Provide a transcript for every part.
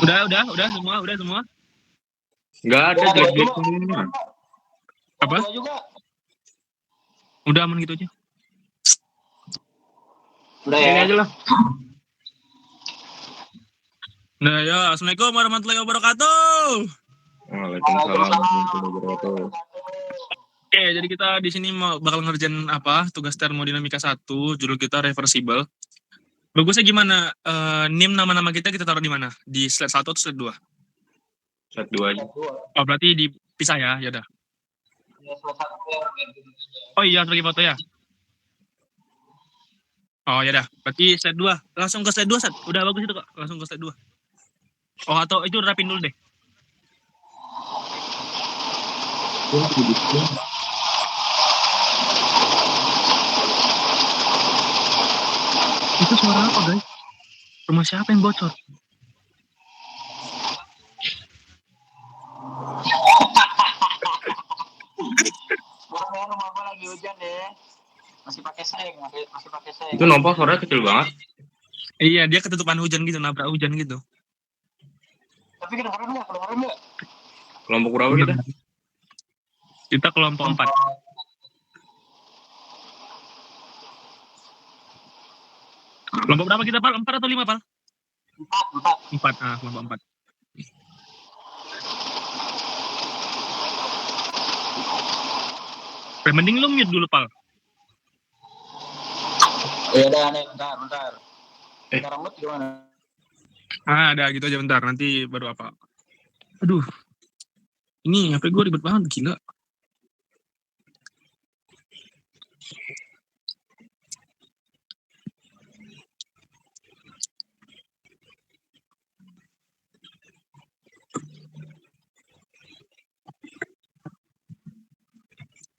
Udah semua. Enggak ada jelek-jelek semua. Apa? Udah aman gitu aja. Udah ya. Ini aja lah. Nah ya, assalamualaikum warahmatullahi wabarakatuh. Waalaikumsalam warahmatullahi wabarakatuh. Oke, jadi kita di sini bakal ngerjain apa? Tugas termodinamika 1, judul kita reversible. Bagusnya gimana? NIM nama-nama kita taruh di mana? Di slide 1 atau slide 2? Slide 2 aja. Oh, berarti dipisah ya? Ya udah. Oh iya, sebagai foto ya? Oh ya dah, berarti slide 2. Langsung ke slide 2, Sat. Udah bagus itu kok. Langsung ke slide 2. Oh, atau itu rapin dulu deh. Itu suara apa, guys? Rumah siapa yang bocor? Rumah gua lagi hujan deh. Masih pakai seng. Itu nompol suaranya kecil banget. Iya, dia ketutupan hujan gitu, nabrak hujan gitu. Tapi kedengeran nggak? Kelompok berapa kita? Kita kelompok 4. Kelompok berapa kita, Pal? 4 atau 5, Pal? 4. Ah, kelompok 4. Mending lu mute dulu, Pal. Ya udah, nih, bentar. Cara mute gimana? Ada gitu aja, bentar. Nanti baru apa. Aduh. Ini HP gue ribet banget, gila.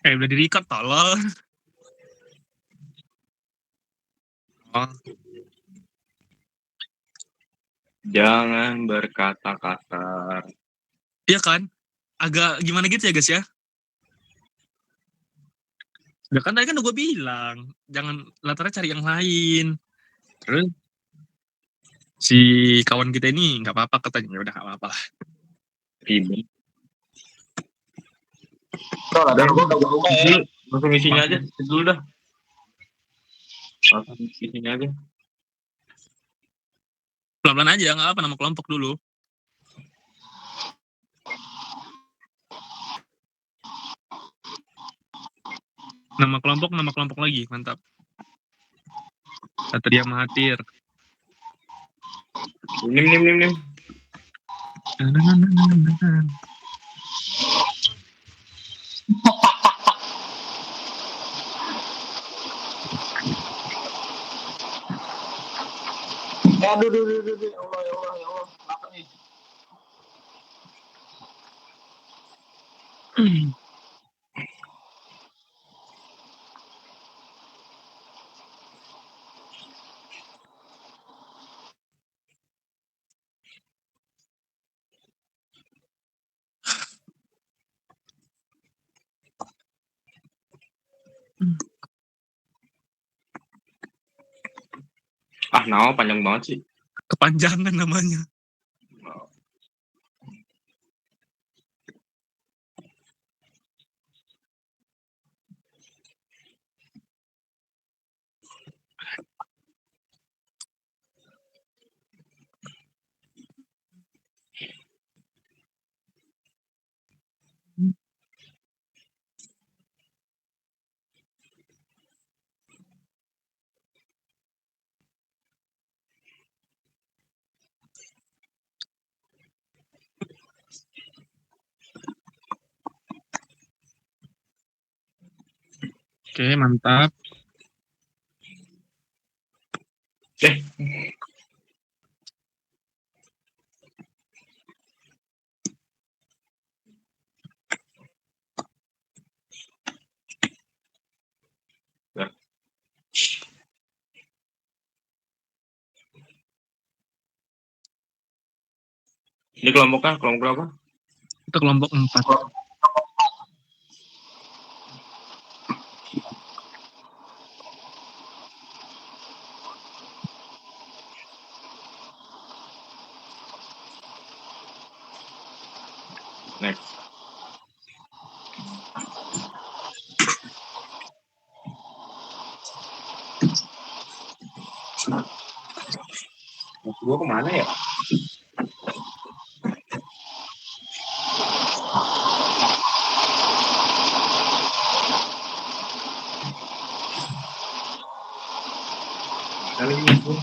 Udah di-record, tolol. Oh. Jangan berkata kasar. Iya kan? Agak gimana gitu ya, guys ya? Ya kan tadi kan udah gue bilang, jangan latarnya cari yang lain. Terus si kawan kita ini nggak apa-apa katanya, udah nggak apa-apa lah. Ribet. Udah, langsung isinya aja. Dulu dah. Langsung isinya aja. Pelan-pelan aja, nggak apa, nama kelompok dulu. Nama kelompok lagi, mantap. Satria Mahathir. Nim. Aduh. Ya Allah. Apa nih? Nama panjang banget sih. Kepanjangan namanya. Oke, mantap. Ini kelompoknya, kelompok berapa? Itu kelompok 4. Next. Mas gua kemana ya? Kali ini gua.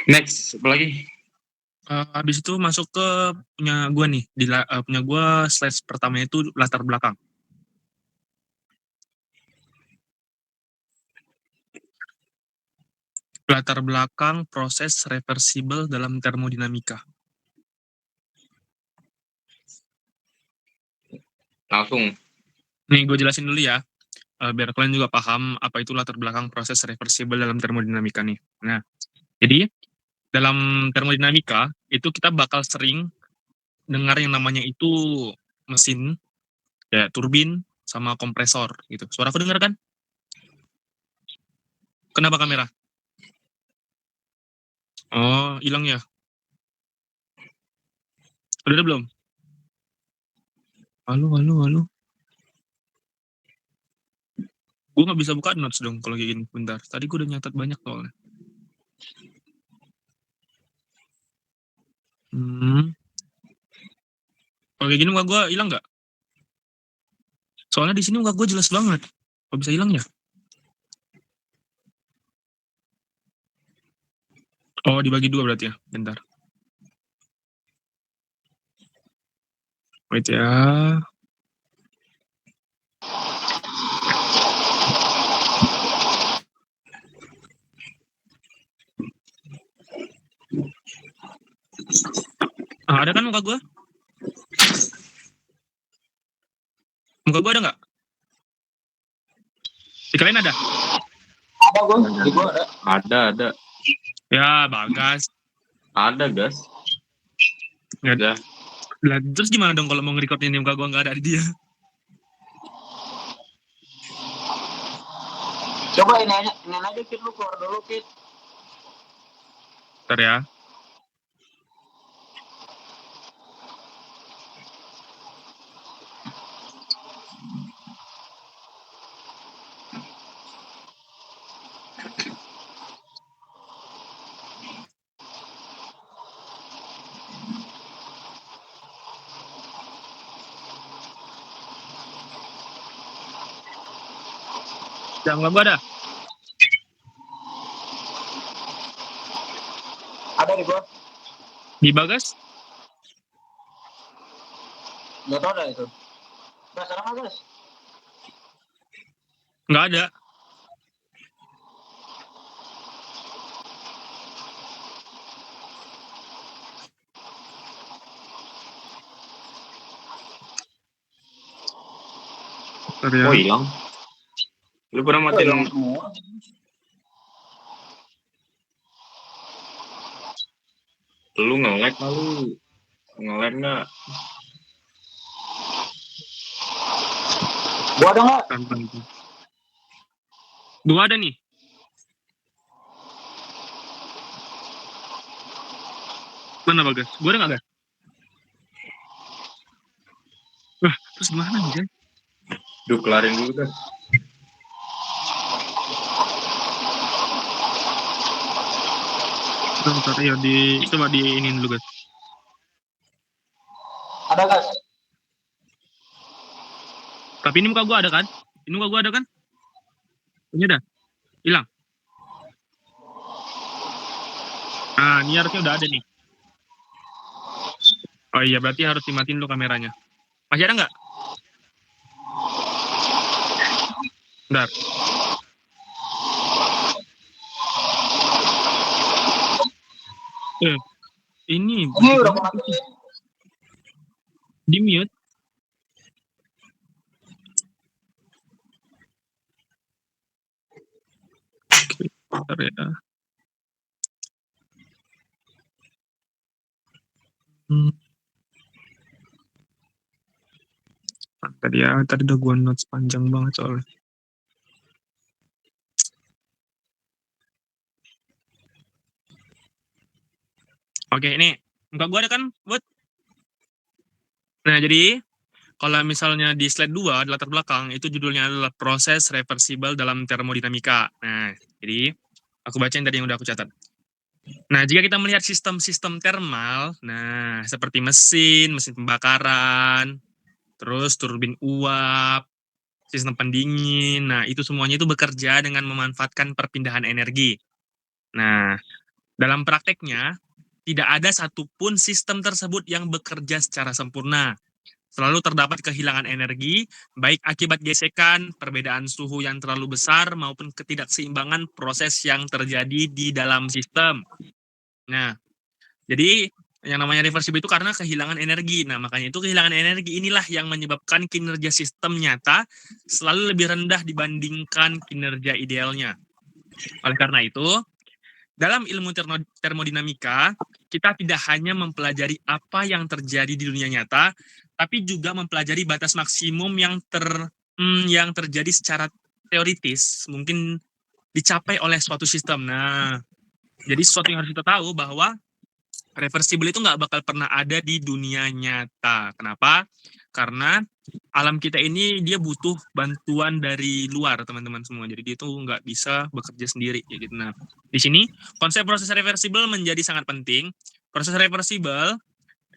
Next, apa lagi? Habis itu masuk ke punya gue nih. Punya gue slide pertamanya itu latar belakang. Latar belakang proses reversibel dalam termodinamika. Langsung. Nih gue jelasin dulu ya, biar kalian juga paham apa itu latar belakang proses reversibel dalam termodinamika nih. Nah, jadi dalam termodinamika itu kita bakal sering dengar yang namanya itu mesin, ya turbin sama kompresor gitu. Suara aku dengar kan? Kenapa kamera? Oh, hilang ya? Udah ada belum? Halo, halo, halo. Gue nggak bisa buka notes dong kalau kayak gini. Bentar, tadi gue udah nyatat banyak soalnya. Kalau kayak gini muka gue hilang nggak? Soalnya di sini muka gue jelas banget. Kok bisa hilang ya? Oh, dibagi dua berarti ya. Bentar. Wait ya. Ada kan muka gue? Muka gue ada nggak? Di kalian ada? Ada gue, di gue ada. Ada. Ya, bagas. Ada, gas. Ya. Ya. Lah, terus gimana dong kalau mau nge-record ini muka gue nggak ada di dia? Coba ini aja Kit, lu keluar dulu Kit. Bentar ya. Ya, muka gue ada. Ada di gue. Di bagas? Nggak tahu ada itu. Nah, sekarang apa guys? Nggak ada. Bentar ya. Oh, hilang. Lu pernah matiin hilang semua. lu nge-lag lalu nge-lag nggak? Gua ada nggak? Bentar. Gue ada nih. Mana bagas? Gue ada nggak, Gas? Wah, terus gimana nih, guys? Duh, kelarin dulu dah. Bentar ya, coba di ini dulu, guys. Ada guys. Tapi ini muka gue ada kan? Ini muka gue ada kan? Ini ada? Hilang? Nah, ini harusnya udah ada nih. Oh iya, berarti harus dimatiin dulu kameranya. Masih ada nggak? Bentar. Ini Udah gua matiin. di mute. Oke, bentar ya. Tadi udah gua notes panjang banget soalnya. Oke, ini muka gue ada kan, buat. Nah, jadi kalau misalnya di slide 2, di latar belakang, itu judulnya adalah proses reversibel dalam termodinamika. Nah, jadi aku bacain tadi yang udah aku catat. Nah, jika kita melihat sistem-sistem termal, nah seperti mesin pembakaran, terus turbin uap, sistem pendingin, nah itu semuanya itu bekerja dengan memanfaatkan perpindahan energi. Nah, dalam prakteknya, tidak ada satupun sistem tersebut yang bekerja secara sempurna. Selalu terdapat kehilangan energi, baik akibat gesekan, perbedaan suhu yang terlalu besar, maupun ketidakseimbangan proses yang terjadi di dalam sistem. Nah, jadi yang namanya reversible itu karena kehilangan energi. Nah, makanya itu kehilangan energi inilah yang menyebabkan kinerja sistem nyata selalu lebih rendah dibandingkan kinerja idealnya. Oleh karena itu, dalam ilmu termodinamika, kita tidak hanya mempelajari apa yang terjadi di dunia nyata, tapi juga mempelajari batas maksimum yang terjadi secara teoritis, mungkin dicapai oleh suatu sistem. Nah, jadi sesuatu yang harus kita tahu bahwa reversible itu nggak bakal pernah ada di dunia nyata. Kenapa? Karena alam kita ini dia butuh bantuan dari luar, teman-teman semua. Jadi dia tuh nggak bisa bekerja sendiri, ya gitu. Nah, di sini konsep proses reversible menjadi sangat penting. Proses reversible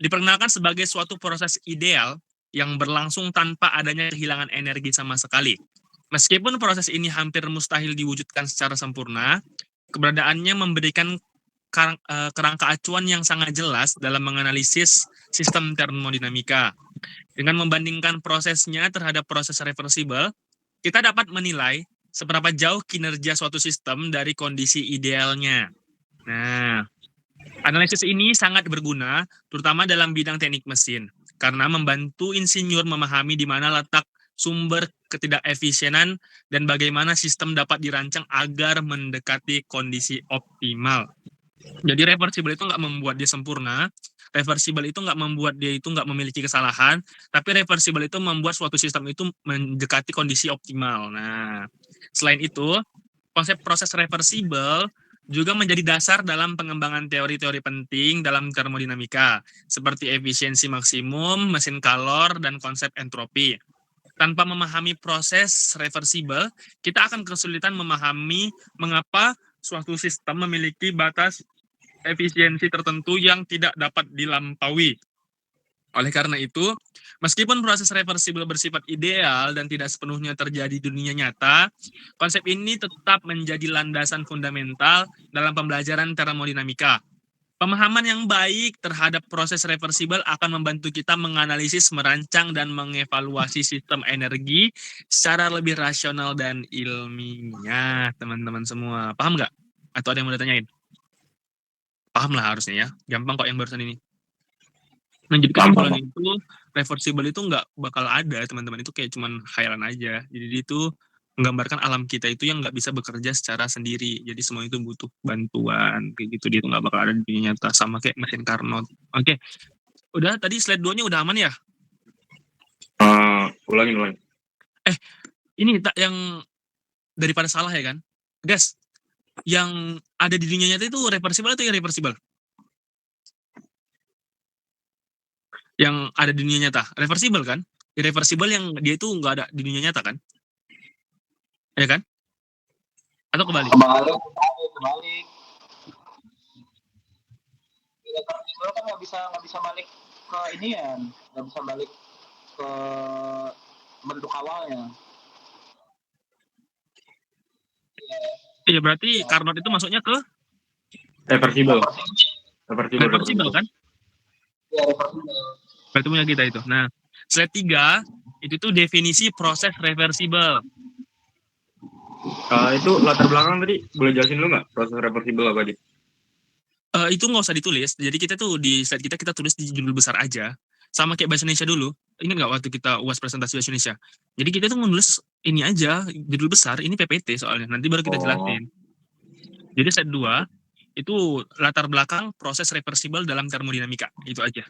diperkenalkan sebagai suatu proses ideal yang berlangsung tanpa adanya kehilangan energi sama sekali. Meskipun proses ini hampir mustahil diwujudkan secara sempurna, keberadaannya memberikan kerangka acuan yang sangat jelas dalam menganalisis sistem termodinamika. Dengan membandingkan prosesnya terhadap proses reversible, kita dapat menilai seberapa jauh kinerja suatu sistem dari kondisi idealnya. Nah, analisis ini sangat berguna, terutama dalam bidang teknik mesin, karena membantu insinyur memahami di mana letak sumber ketidakefisienan dan bagaimana sistem dapat dirancang agar mendekati kondisi optimal. Jadi reversible itu nggak membuat dia sempurna, reversible itu nggak membuat dia itu nggak memiliki kesalahan, tapi reversible itu membuat suatu sistem itu mendekati kondisi optimal. Nah, selain itu, konsep proses reversible juga menjadi dasar dalam pengembangan teori-teori penting dalam termodinamika, seperti efisiensi maksimum, mesin kalor, dan konsep entropi. Tanpa memahami proses reversible, kita akan kesulitan memahami mengapa suatu sistem memiliki batas efisiensi tertentu yang tidak dapat dilampaui. Oleh karena itu, meskipun proses reversible bersifat ideal dan tidak sepenuhnya terjadi di dunia nyata, konsep ini tetap menjadi landasan fundamental dalam pembelajaran termodinamika. Pemahaman yang baik terhadap proses reversible akan membantu kita menganalisis, merancang, dan mengevaluasi sistem energi secara lebih rasional dan ilmiah, teman-teman semua. Paham nggak? Atau ada yang mau ditanyain? Paham lah harusnya ya. Gampang kok yang barusan ini. Nah, jadi kesimpulan itu, reversible itu nggak bakal ada, teman-teman. Itu kayak cuman khayalan aja. Jadi itu menggambarkan alam kita itu yang nggak bisa bekerja secara sendiri. Jadi semua itu butuh bantuan. Kayak gitu, dia itu nggak bakal ada di dunia nyata. Sama kayak mesin Carnot. Oke. Udah, tadi slide 2-nya udah aman ya? Ulangin. Ini yang daripada salah ya kan? Guys, yang ada di dunia nyata itu reversible atau irreversible? Yang ada di dunia nyata, reversible kan? Irreversible yang dia itu nggak ada di dunia nyata kan? Ya kan? Atau kebalik? Kebalik. Irreversible kan nggak bisa balik ke ini ya, nggak bisa balik ke bentuk awalnya. Iya, berarti Carnot itu masuknya ke Reversible kan? Ya, reversible. Berarti punya kita itu. Nah, slide 3 itu tuh definisi proses reversible. Itu latar belakang tadi boleh jelasin dulu nggak proses reversible apa, Dik? Itu nggak usah ditulis. Jadi kita tuh di slide kita tulis di judul besar aja. Sama kayak bahasa Indonesia dulu. Ingat nggak waktu kita UAS presentasi bahasa Indonesia? Jadi kita tuh menulis ini aja, judul besar, ini PPT soalnya. Nanti baru kita jelasin. Jadi slide 2, itu latar belakang proses reversible dalam termodinamika. Itu aja.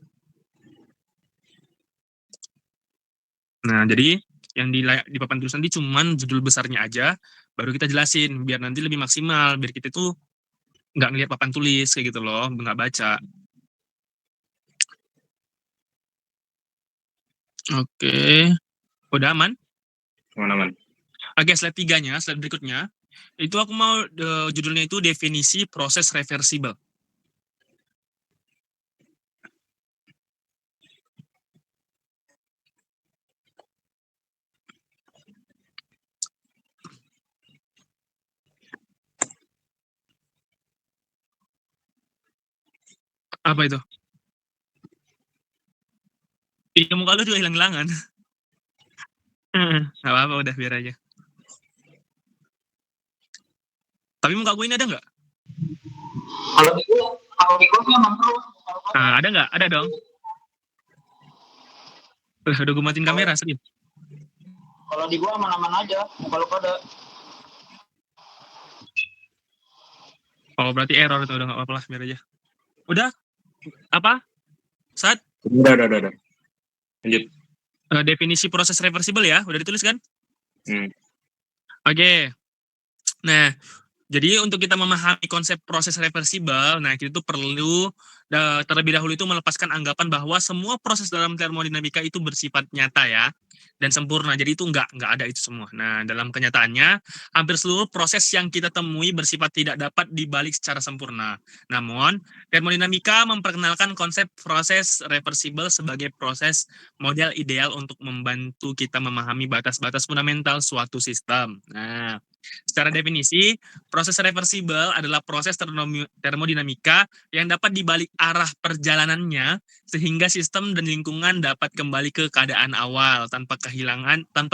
Nah, jadi yang di papan tulisan ini cuman judul besarnya aja, baru kita jelasin, biar nanti lebih maksimal, biar kita tuh nggak ngeliat papan tulis, kayak gitu loh, nggak baca. Oke. Udah aman? Aman-aman. Oke, slide 3-nya, slide berikutnya. Itu aku mau judulnya itu definisi proses reversibel. Apa itu? Iya, muka lu juga hilang-hilangan. Nggak apa-apa, udah biar aja. Tapi muka gue ini ada nggak? Kalau di gua sih aman terus. Ada nggak? Ada dong. Udah gue matiin kamera, serius. Kalau di gua aman-aman aja. Kalau pada Oh, berarti error itu, udah nggak apa-apa lah, biar aja. Udah? Apa? Saat Udah. Lanjut. definisi proses reversibel ya, udah ditulis kan? Hmm. Oke. Nah, jadi untuk kita memahami konsep proses reversibel, nah kita tuh perlu terlebih dahulu itu melepaskan anggapan bahwa semua proses dalam termodinamika itu bersifat nyata ya dan sempurna. Jadi itu nggak ada itu semua. Nah, dalam kenyataannya hampir seluruh proses yang kita temui bersifat tidak dapat dibalik secara sempurna. Namun, termodinamika memperkenalkan konsep proses reversibel sebagai proses model ideal untuk membantu kita memahami batas-batas fundamental suatu sistem. Nah, secara definisi, proses reversibel adalah proses termodinamika yang dapat dibalik arah perjalanannya sehingga sistem dan lingkungan dapat kembali ke keadaan awal tanpa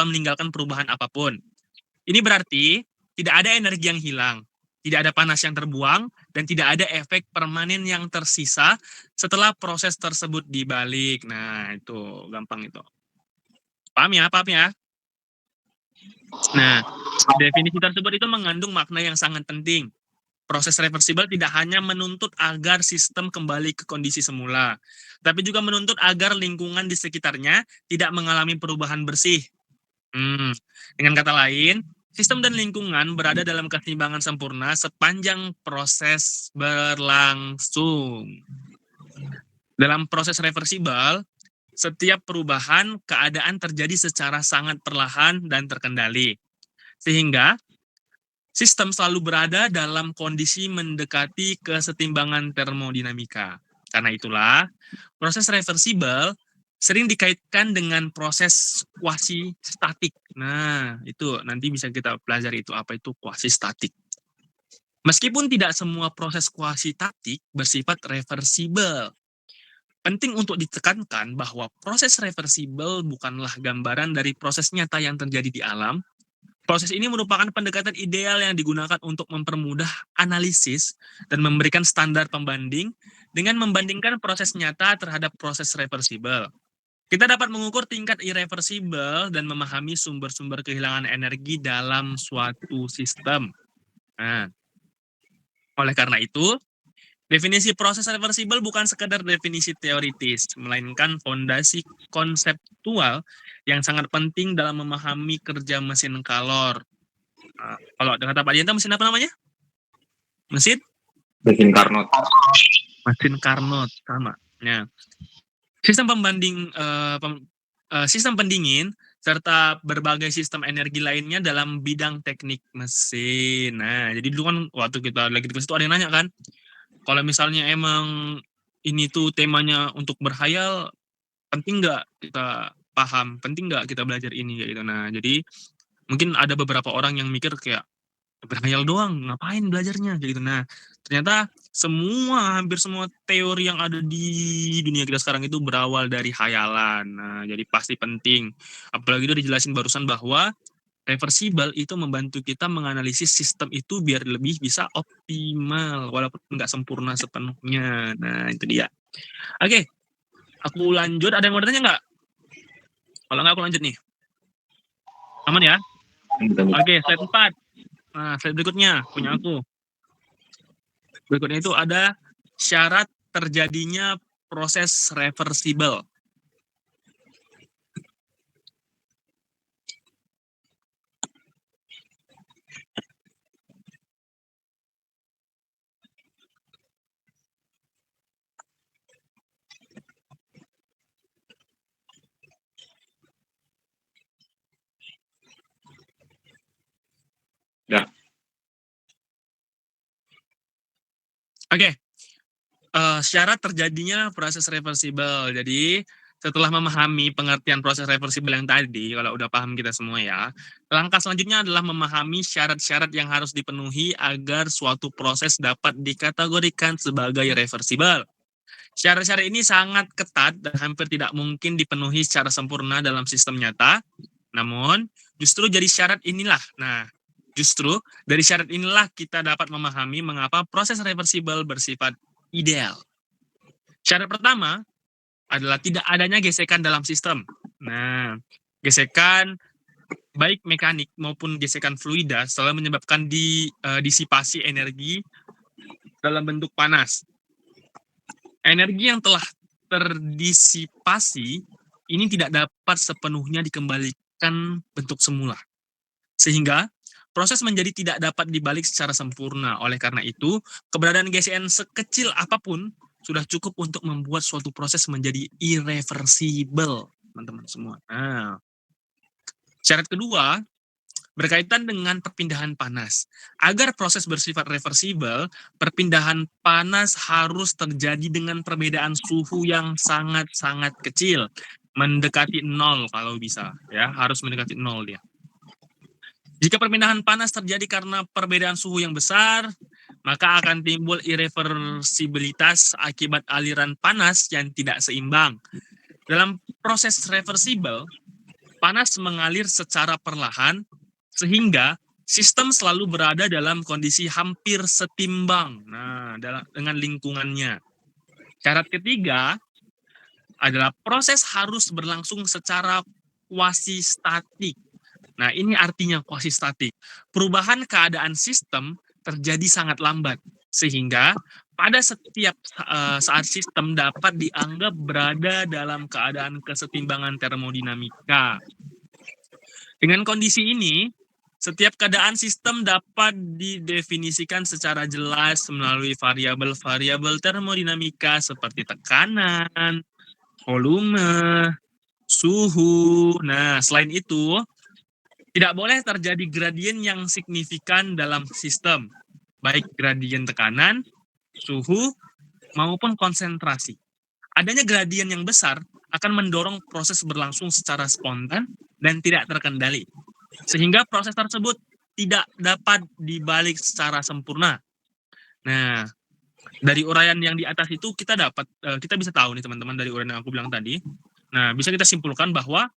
meninggalkan perubahan apapun. Ini berarti tidak ada energi yang hilang, tidak ada panas yang terbuang, dan tidak ada efek permanen yang tersisa setelah proses tersebut dibalik. Nah, itu gampang itu. Paham ya? Paham ya? Nah, definisi tersebut itu mengandung makna yang sangat penting. Proses reversibel tidak hanya menuntut agar sistem kembali ke kondisi semula, tapi juga menuntut agar lingkungan di sekitarnya tidak mengalami perubahan bersih. Dengan kata lain, sistem dan lingkungan berada dalam keseimbangan sempurna sepanjang proses berlangsung. Dalam proses reversibel, setiap perubahan keadaan terjadi secara sangat perlahan dan terkendali. Sehingga sistem selalu berada dalam kondisi mendekati kesetimbangan termodinamika. Karena itulah, proses reversibel sering dikaitkan dengan proses kuasi statik. Nah, itu nanti bisa kita pelajari itu apa itu kuasi statik. Meskipun tidak semua proses kuasi statik bersifat reversibel, penting untuk ditekankan bahwa proses reversibel bukanlah gambaran dari proses nyata yang terjadi di alam. Proses ini merupakan pendekatan ideal yang digunakan untuk mempermudah analisis dan memberikan standar pembanding dengan membandingkan proses nyata terhadap proses reversibel. Kita dapat mengukur tingkat irreversibel dan memahami sumber-sumber kehilangan energi dalam suatu sistem. Nah, oleh karena itu, definisi proses reversibel bukan sekedar definisi teoritis, melainkan fondasi konseptual yang sangat penting dalam memahami kerja mesin kalor. Nah, kalau kata Pak Dianta, mesin apa namanya? Mesin Carnot. Mesin Carnot, sama. Ya. Sistem sistem pendingin serta berbagai sistem energi lainnya dalam bidang teknik mesin. Nah, jadi dulu kan waktu kita lagi di kelas itu ada yang nanya kan, kalau misalnya emang ini tuh temanya untuk berhayal, penting nggak kita paham, penting nggak kita belajar ini kayak gitu. Nah, jadi mungkin ada beberapa orang yang mikir kayak berhayal doang, ngapain belajarnya kayak gitu. Nah, ternyata hampir semua teori yang ada di dunia kita sekarang itu berawal dari hayalan. Nah, jadi pasti penting. Apalagi itu dijelasin barusan bahwa reversibel itu membantu kita menganalisis sistem itu biar lebih bisa optimal walaupun nggak sempurna sepenuhnya. Nah, itu dia. Oke, aku lanjut. Ada yang mau tanya nggak? Kalau nggak aku lanjut nih. Aman ya? Oke, slide 4. Nah, slide berikutnya punya aku. Berikutnya itu ada syarat terjadinya proses reversibel. Oke, syarat terjadinya proses reversibel. Jadi, setelah memahami pengertian proses reversibel yang tadi, kalau udah paham kita semua ya, langkah selanjutnya adalah memahami syarat-syarat yang harus dipenuhi agar suatu proses dapat dikategorikan sebagai reversibel. Syarat-syarat ini sangat ketat dan hampir tidak mungkin dipenuhi secara sempurna dalam sistem nyata. Namun, justru dari syarat inilah, kita dapat memahami mengapa proses reversibel bersifat ideal. Syarat pertama adalah tidak adanya gesekan dalam sistem. Nah, gesekan baik mekanik maupun gesekan fluida selalu menyebabkan disipasi energi dalam bentuk panas. Energi yang telah terdisipasi ini tidak dapat sepenuhnya dikembalikan bentuk semula. Sehingga proses menjadi tidak dapat dibalik secara sempurna. Oleh karena itu, keberadaan gesekan sekecil apapun sudah cukup untuk membuat suatu proses menjadi irreversibel, teman-teman semua. Nah, syarat kedua berkaitan dengan perpindahan panas. Agar proses bersifat reversibel, perpindahan panas harus terjadi dengan perbedaan suhu yang sangat-sangat kecil, mendekati 0 kalau bisa, ya, harus mendekati 0 dia. Jika perpindahan panas terjadi karena perbedaan suhu yang besar, maka akan timbul irreversibilitas akibat aliran panas yang tidak seimbang. Dalam proses reversibel, panas mengalir secara perlahan, sehingga sistem selalu berada dalam kondisi hampir setimbang dengan lingkungannya. Syarat ketiga adalah proses harus berlangsung secara kuasi-statik. Nah, ini artinya kuasi-statik. Perubahan keadaan sistem terjadi sangat lambat, sehingga pada setiap saat sistem dapat dianggap berada dalam keadaan kesetimbangan termodinamika. Dengan kondisi ini, setiap keadaan sistem dapat didefinisikan secara jelas melalui variabel-variabel termodinamika seperti tekanan, volume, suhu. Nah, selain itu, tidak boleh terjadi gradien yang signifikan dalam sistem, baik gradien tekanan, suhu, maupun konsentrasi. Adanya gradien yang besar akan mendorong proses berlangsung secara spontan dan tidak terkendali, sehingga proses tersebut tidak dapat dibalik secara sempurna. Nah, dari uraian yang di atas itu kita bisa tahu nih teman-teman, dari uraian yang aku bilang tadi. Nah, bisa kita simpulkan bahwa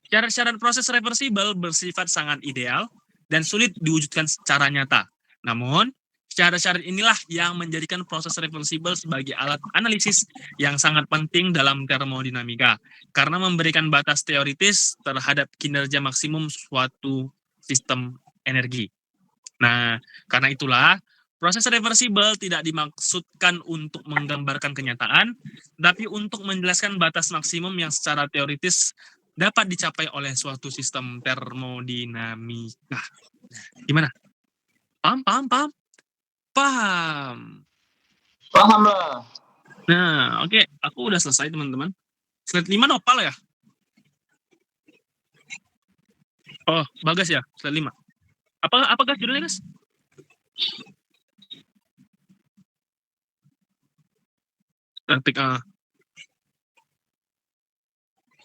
syarat-syarat proses reversibel bersifat sangat ideal dan sulit diwujudkan secara nyata. Namun, syarat-syarat inilah yang menjadikan proses reversibel sebagai alat analisis yang sangat penting dalam termodinamika, karena memberikan batas teoritis terhadap kinerja maksimum suatu sistem energi. Nah, karena itulah, proses reversibel tidak dimaksudkan untuk menggambarkan kenyataan, tapi untuk menjelaskan batas maksimum yang secara teoritis dapat dicapai oleh suatu sistem termodinamika. Gimana? Paham? Paham. Paham lah. Nah, oke. Aku udah selesai, teman-teman. Slide 5 nopal ya? Oh, Bagas ya, slide 5. Apa Gas judulnya, Gas? Statik,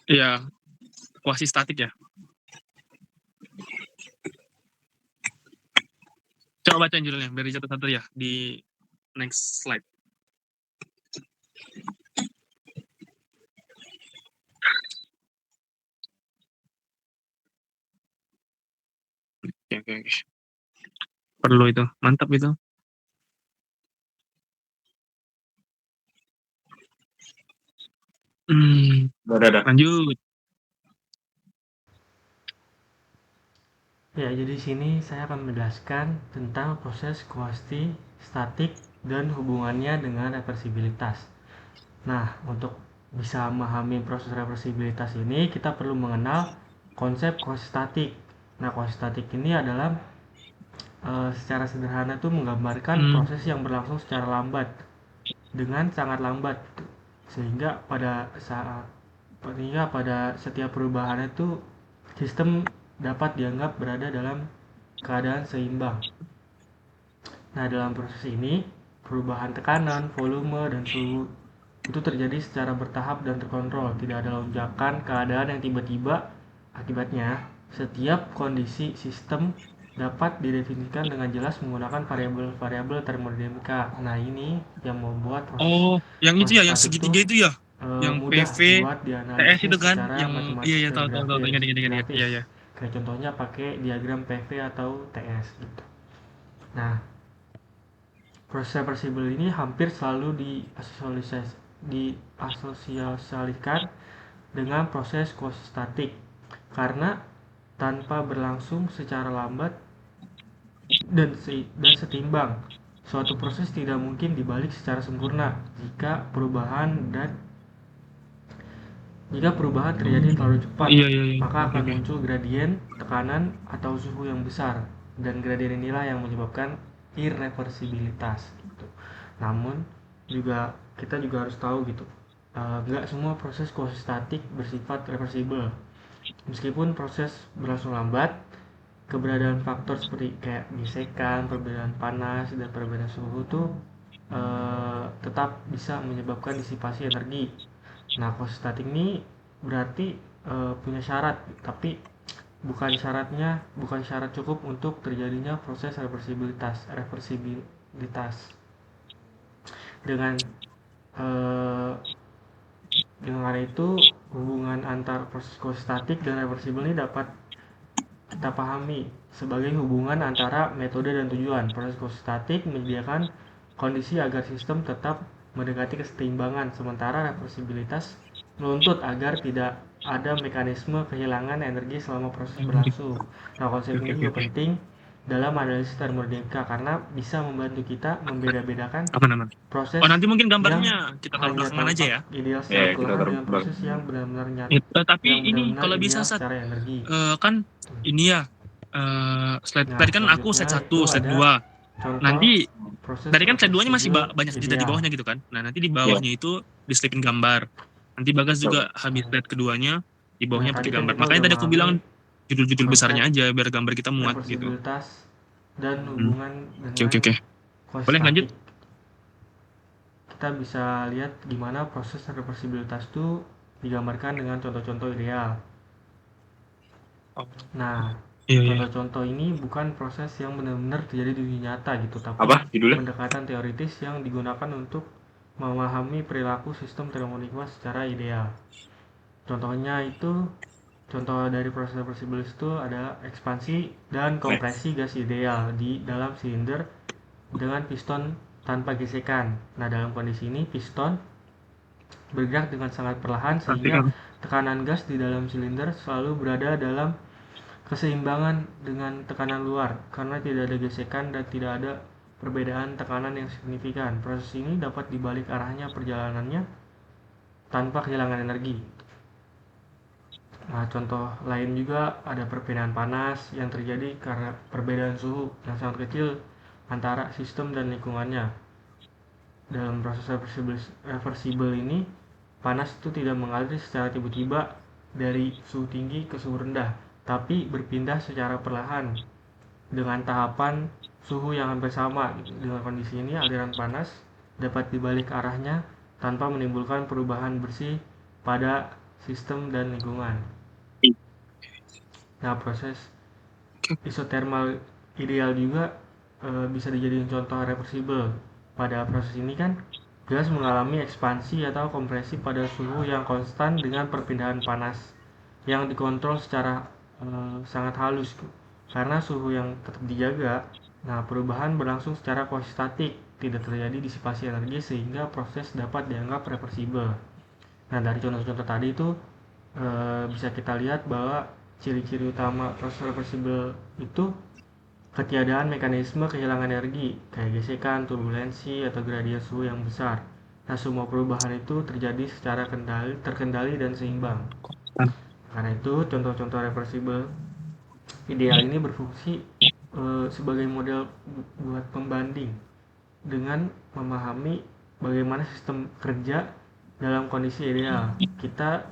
iya, kuasi statik ya. Coba bacain judulnya, biar dicatat satu ya, di next slide. Oke. Perlu itu, mantap itu. Udah. Lanjut. Ya, jadi di sini saya akan menjelaskan tentang proses kuasi statik dan hubungannya dengan reversibilitas. Nah, untuk bisa memahami proses reversibilitas ini, kita perlu mengenal konsep kuasi statik. Nah, kuasi statik ini adalah secara sederhana itu menggambarkan proses yang berlangsung secara lambat dengan sangat lambat, sehingga pada setiap perubahan itu sistem dapat dianggap berada dalam keadaan seimbang. Nah, dalam proses ini perubahan tekanan, volume, dan suhu itu terjadi secara bertahap dan terkontrol, tidak ada lonjakan keadaan yang tiba-tiba. Akibatnya, setiap kondisi sistem dapat didefinisikan dengan jelas menggunakan variabel-variabel termodinamika. Nah, ini yang membuat Oh, yang itu proses ya, yang statik itu segitiga itu ya, yang mudah PV, buat TS itu dianalisis kan, secara yang iya matematis iya dan tahu, ingat, grafis. iya iya. Kayak contohnya pakai diagram PV atau TS gitu. Nah, proses reversibel ini hampir selalu diasosiasikan dengan proses kuasi-statik karena tanpa berlangsung secara lambat dan setimbang. Suatu proses tidak mungkin dibalik secara sempurna jika perubahan terjadi terlalu cepat, Iya iya iya. maka Oke akan oke. muncul gradien tekanan atau suhu yang besar, dan gradien inilah yang menyebabkan irreversibilitas gitu. Namun kita juga harus tahu gitu, nggak semua proses kuasi-statik bersifat reversibel. Meskipun proses berlangsung lambat, keberadaan faktor seperti kayak gesekan, perbedaan panas, dan perbedaan suhu itu tetap bisa menyebabkan disipasi energi. Nah, kuasi-statik ini berarti punya syarat, tapi bukan syarat cukup untuk terjadinya proses reversibilitas. Dengan eh, dengan itu, hubungan antar proses kuasi-statik dan reversibel ini dapat kita pahami sebagai hubungan antara metode dan tujuan. Proses kuasi-statik menyediakan kondisi agar sistem tetap mendekati keseimbangan, sementara reversibilitas menuntut agar tidak ada mekanisme kehilangan energi selama proses berlangsung. Nah, konsep Oke ini oke juga oke. penting dalam analisis termodinamika karena bisa membantu kita membeda-bedakan Apa namanya? proses Oh, nanti mungkin yang gambarnya kita taruh hanya belakangan aja tampak ya. ideal Ya, secara kita perlahan taruh dengan bang. proses yang benar-benar Tapi ini kalau bisa ideal Sat, secara energi. kan ini ya, slide Nah, tadi kan aku selanjutnya slide itu 1, slide ada 2. contoh Nanti proses tadi kan slide 2-nya masih reversibel banyak detail di ideal. bawahnya gitu kan. Nah, nanti di Iya. bawahnya itu diselipin gambar. Nanti Bagas juga habis slide keduanya di Nah, bawahnya tadi pakai kan gambar. kita Makanya udah tadi aku memahami bilang judul-judul konsep besarnya aja biar gambar kita muat gitu. reversibilitas dan Hmm. hubungan Oke dengan oke oke. Boleh lanjut? kuasi-statik. Kita bisa lihat gimana proses reversibilitas itu digambarkan dengan contoh-contoh ideal. Oh. Nah, Iya iya. contoh-contoh ini bukan proses yang benar-benar terjadi di dunia nyata gitu, tapi Apa judulnya? pendekatan teoritis yang digunakan untuk memahami perilaku sistem termodinamika secara ideal. Contohnya itu, contoh dari proses reversibel itu ada ekspansi dan kompresi gas ideal di dalam silinder dengan piston tanpa gesekan. Nah, dalam kondisi ini piston bergerak dengan sangat perlahan sehingga Pastikan. tekanan gas di dalam silinder selalu berada dalam keseimbangan dengan tekanan luar karena tidak ada gesekan dan tidak ada perbedaan tekanan yang signifikan. Proses ini dapat dibalik arahnya perjalanannya tanpa kehilangan energi. Nah, contoh lain juga ada perbedaan panas yang terjadi karena perbedaan suhu yang sangat kecil antara sistem dan lingkungannya. Dalam proses reversibel ini, panas itu tidak mengalir secara tiba-tiba dari suhu tinggi ke suhu rendah, tapi berpindah secara perlahan dengan tahapan suhu yang hampir sama. Dengan kondisi ini, aliran panas dapat dibalik arahnya tanpa menimbulkan perubahan bersih pada sistem dan lingkungan. Nah, proses isotermal ideal juga bisa dijadikan contoh reversibel. Pada proses ini kan gas mengalami ekspansi atau kompresi pada suhu yang konstan dengan perpindahan panas yang dikontrol secara sangat halus karena suhu yang tetap dijaga. Nah, perubahan berlangsung secara kuasi-statik, tidak terjadi disipasi energi sehingga proses dapat dianggap reversibel. Nah, dari contoh-contoh tadi itu bisa kita lihat bahwa ciri-ciri utama proses reversibel itu ketiadaan mekanisme kehilangan energi kayak gesekan, turbulensi, atau gradien suhu yang besar. Nah, semua perubahan itu terjadi secara terkendali dan seimbang. Karena itu, contoh-contoh reversibel ideal ini berfungsi sebagai model buat pembanding dengan memahami bagaimana sistem kerja dalam kondisi ideal. Kita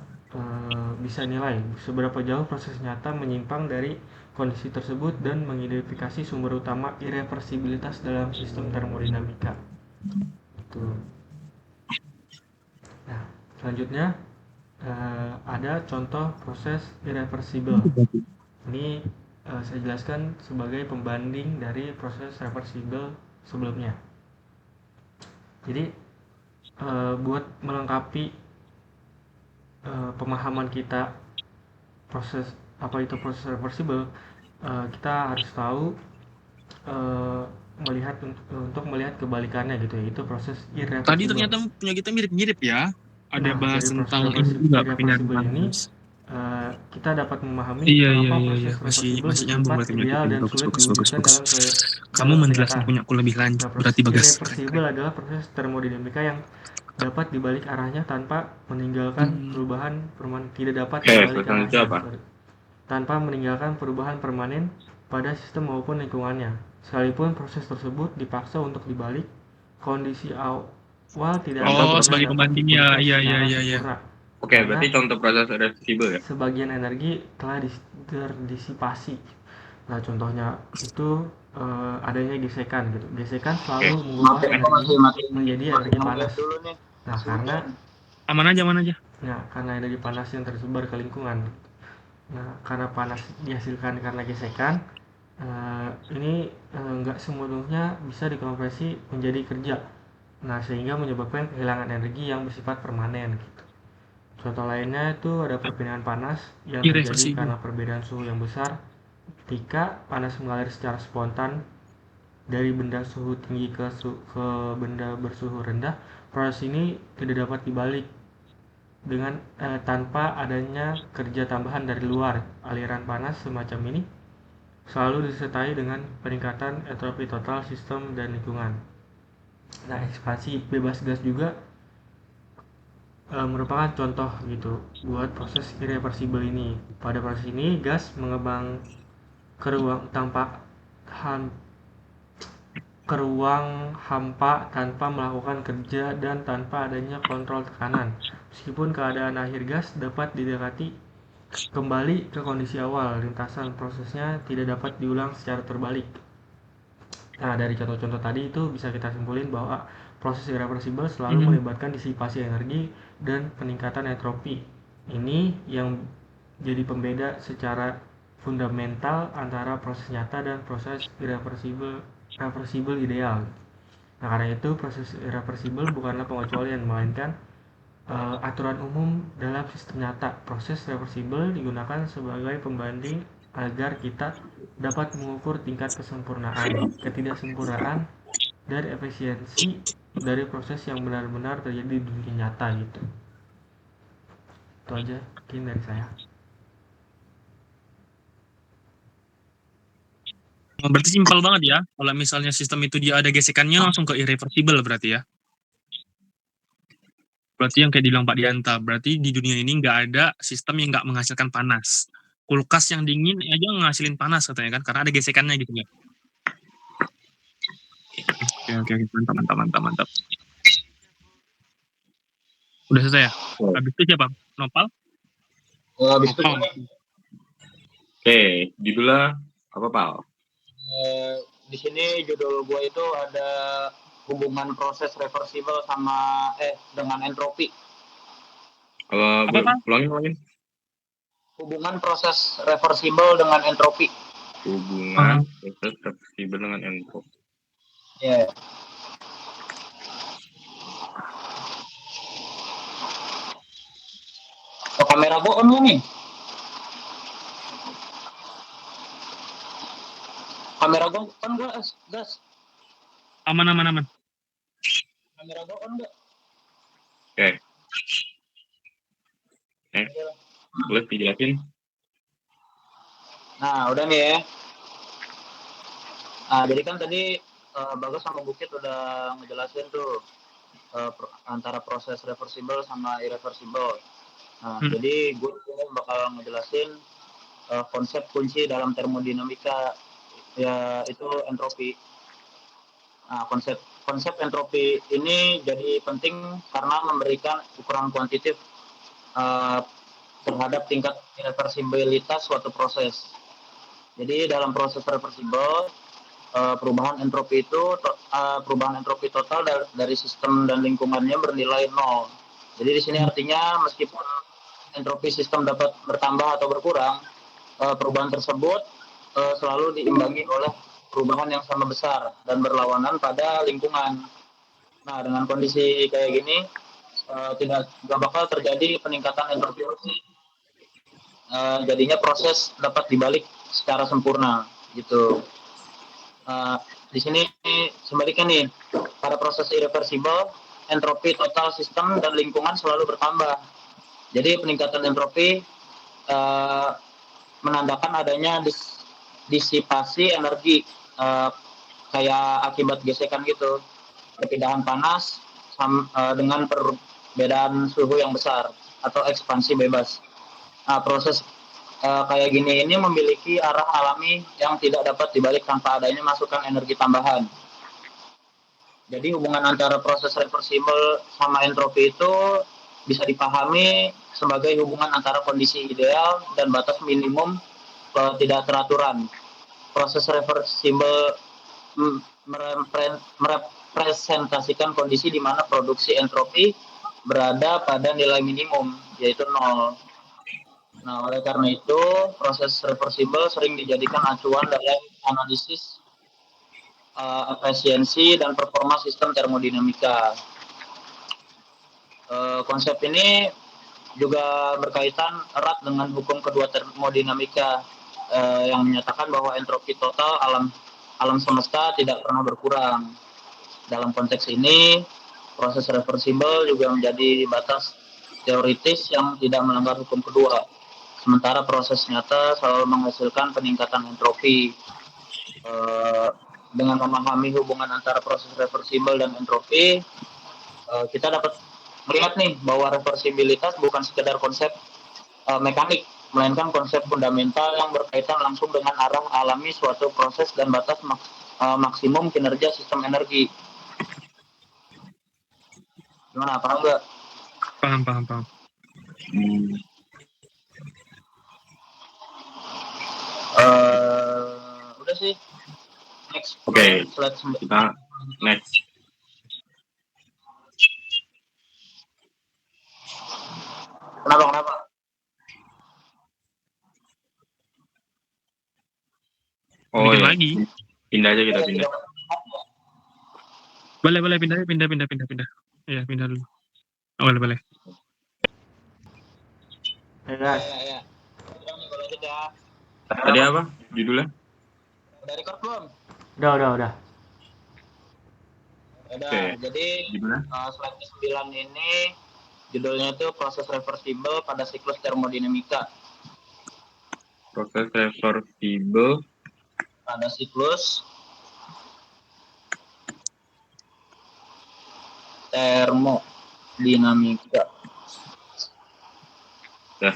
bisa nilai seberapa jauh proses nyata menyimpang dari kondisi tersebut dan mengidentifikasi sumber utama irreversibilitas dalam sistem termodinamika. Itu. Nah, selanjutnya ada contoh proses irreversible. Ini saya jelaskan sebagai pembanding dari proses reversible sebelumnya. Jadi buat melengkapi pemahaman kita proses apa itu proses reversible, kita harus tahu melihat untuk melihat kebalikannya gitu, yaitu proses Tadi irreversible. ternyata punya kita mirip-mirip ya. Ada Nah, bahas dari proses tentang ini juga perpindahan irreversible ini panas. kita dapat memahami Iya, iya, mengapa iya, iya. proses Masih reversible masih nyambung bersifat berarti punya kita ideal ini. dan Bagus, sulit bagus, bagus, diwujudkan bagus. dalam Kamu menjelaskan kenyataan. punya aku lebih Nah, lanjut. proses Berarti bagus. Keren, irreversible keren. adalah proses termodinamika yang dapat dibalik arahnya tanpa meninggalkan perubahan permanen, tidak dapat dibalik Pertanyaan itu arahnya, apa? sorry, tanpa meninggalkan perubahan permanen pada sistem maupun lingkungannya. Sekalipun proses tersebut dipaksa untuk dibalik, kondisi awal tidak akan Contoh Oh, pernah sebagai dapat pembanding ya. dipulihkan Iya, iya, secara iya, iya. sempurna Oke, karena berarti contoh proses reversible ya? sebagian energi telah terdisipasi. Nah, contohnya itu adanya gesekan gitu. Gesekan Oke. selalu mengubah Maaf ya, aku energi masih menjadi masih energi nge-vape panas. dulu nih. Nah, Masih karena hujan. Aman aja, aman aja. karena energi panas yang tersebar ke lingkungan. Nah, karena panas dihasilkan karena gesekan, ini nggak semuanya bisa dikonversi menjadi kerja. Nah, sehingga menyebabkan kehilangan energi yang bersifat permanen gitu. Contoh lainnya itu ada perpindahan panas yang terjadi Irreversible. karena perbedaan suhu yang besar. Ketika panas mengalir secara spontan dari benda suhu tinggi ke benda bersuhu rendah, proses ini tidak dapat dibalik dengan tanpa adanya kerja tambahan dari luar. Aliran panas semacam ini selalu disertai dengan peningkatan entropi total sistem dan lingkungan. Nah, ekspansi bebas gas juga merupakan contoh gitu buat proses irreversible ini. Pada proses ini gas mengembang ke ruang hampa tanpa melakukan kerja dan tanpa adanya kontrol tekanan. Meskipun keadaan akhir gas dapat didekati kembali ke kondisi awal, lintasan prosesnya tidak dapat diulang secara terbalik. Nah, dari contoh-contoh tadi itu bisa kita simpulin bahwa proses irreversible selalu melibatkan disipasi energi dan peningkatan entropi. Ini yang jadi pembeda secara fundamental antara proses nyata dan proses irreversible ideal. Nah, karena itu proses irreversible bukanlah pengecualian, melainkan aturan umum dalam sistem nyata. Proses reversible digunakan sebagai pembanding agar kita dapat mengukur tingkat kesempurnaan, ketidaksempurnaan, dan efisiensi dari proses yang benar-benar terjadi di dunia nyata gitu. Itu aja mungkin dari saya. Berarti simpel banget ya. Kalau misalnya sistem itu dia ada gesekannya langsung ke irreversible berarti ya. Berarti yang kayak dibilang Pak Dianta, berarti di dunia ini nggak ada sistem yang nggak menghasilkan panas. Kulkas yang dingin aja ngasilin panas katanya kan, karena ada gesekannya gitu ya. Oke, oke, oke. Mantap, mantap, mantap, mantap. Udah selesai ya? Habis itu siapa? Nopal? Habis itu Nopal. Oke, judulnya apa, Pal? di sini judul gue itu ada hubungan proses reversible sama dengan entropi. Kalau Apa, Pal? ulangin. Hubungan proses reversible dengan entropi. Hubungan proses reversible dengan entropi. Ya. Yeah. Oh, kamera gue on nih. Kamera gue on gas. Aman, aman, aman. Kamera gue on nggak? Oke. Boleh dijelasin? Nah, udah nih ya. Nah, jadi kan tadi Bagus sama Bukit udah ngejelasin tuh antara proses reversible sama irreversible. Nah, jadi gue bakal ngejelasin konsep kunci dalam termodinamika, yaitu entropi. Nah, konsep entropi ini jadi penting karena memberikan ukuran kuantitatif terhadap tingkat irreversibilitas suatu proses. Jadi dalam proses reversible, perubahan entropi total dari sistem dan lingkungannya bernilai 0. Jadi di sini artinya meskipun entropi sistem dapat bertambah atau berkurang, perubahan tersebut selalu diimbangi oleh perubahan yang sama besar dan berlawanan pada lingkungan. Nah, dengan kondisi kayak gini tidak bakal terjadi peningkatan entropi bersih. Jadinya proses dapat dibalik secara sempurna gitu. Di sini sebaliknya nih, pada proses irreversible, entropi total sistem dan lingkungan selalu bertambah. Jadi peningkatan entropi menandakan adanya disipasi energi kayak akibat gesekan gitu, perpindahan panas dengan perbedaan suhu yang besar atau ekspansi bebas. Nah, proses kayak gini ini memiliki arah alami yang tidak dapat dibalik tanpa adanya masukan energi tambahan. Jadi hubungan antara proses reversible sama entropi itu bisa dipahami sebagai hubungan antara kondisi ideal dan batas minimum tidak teraturan. Proses reversible merepresentasikan kondisi di mana produksi entropi berada pada nilai minimum, yaitu 0. Nah, oleh karena itu, proses reversible sering dijadikan acuan dalam analisis efisiensi dan performa sistem termodinamika. Konsep ini juga berkaitan erat dengan hukum kedua termodinamika yang menyatakan bahwa entropi total alam semesta tidak pernah berkurang. Dalam konteks ini, proses reversible juga menjadi batas teoritis yang tidak melanggar hukum kedua. Sementara proses nyata selalu menghasilkan peningkatan entropi. Dengan memahami hubungan antara proses reversible dan entropi, kita dapat melihat nih bahwa reversibilitas bukan sekedar konsep mekanik, melainkan konsep fundamental yang berkaitan langsung dengan arah alami suatu proses dan batas maksimum kinerja sistem energi. Gimana, paham nggak? Paham. Udah sih. Next. Oke. Slide Kita next. Kenapa? Oh Bikin iya. lagi. Pindah aja kita pindah. Boleh pindah. Iya, pindah dulu. Boleh. Guys, Ya. Boleh aja dah. Tadi apa judulnya? Udah record belum? udah. Udah. Oke. Jadi Judulnya? slide 9 ini judulnya itu proses reversible pada siklus termodinamika. Proses reversible Pada siklus termodinamika. Ya.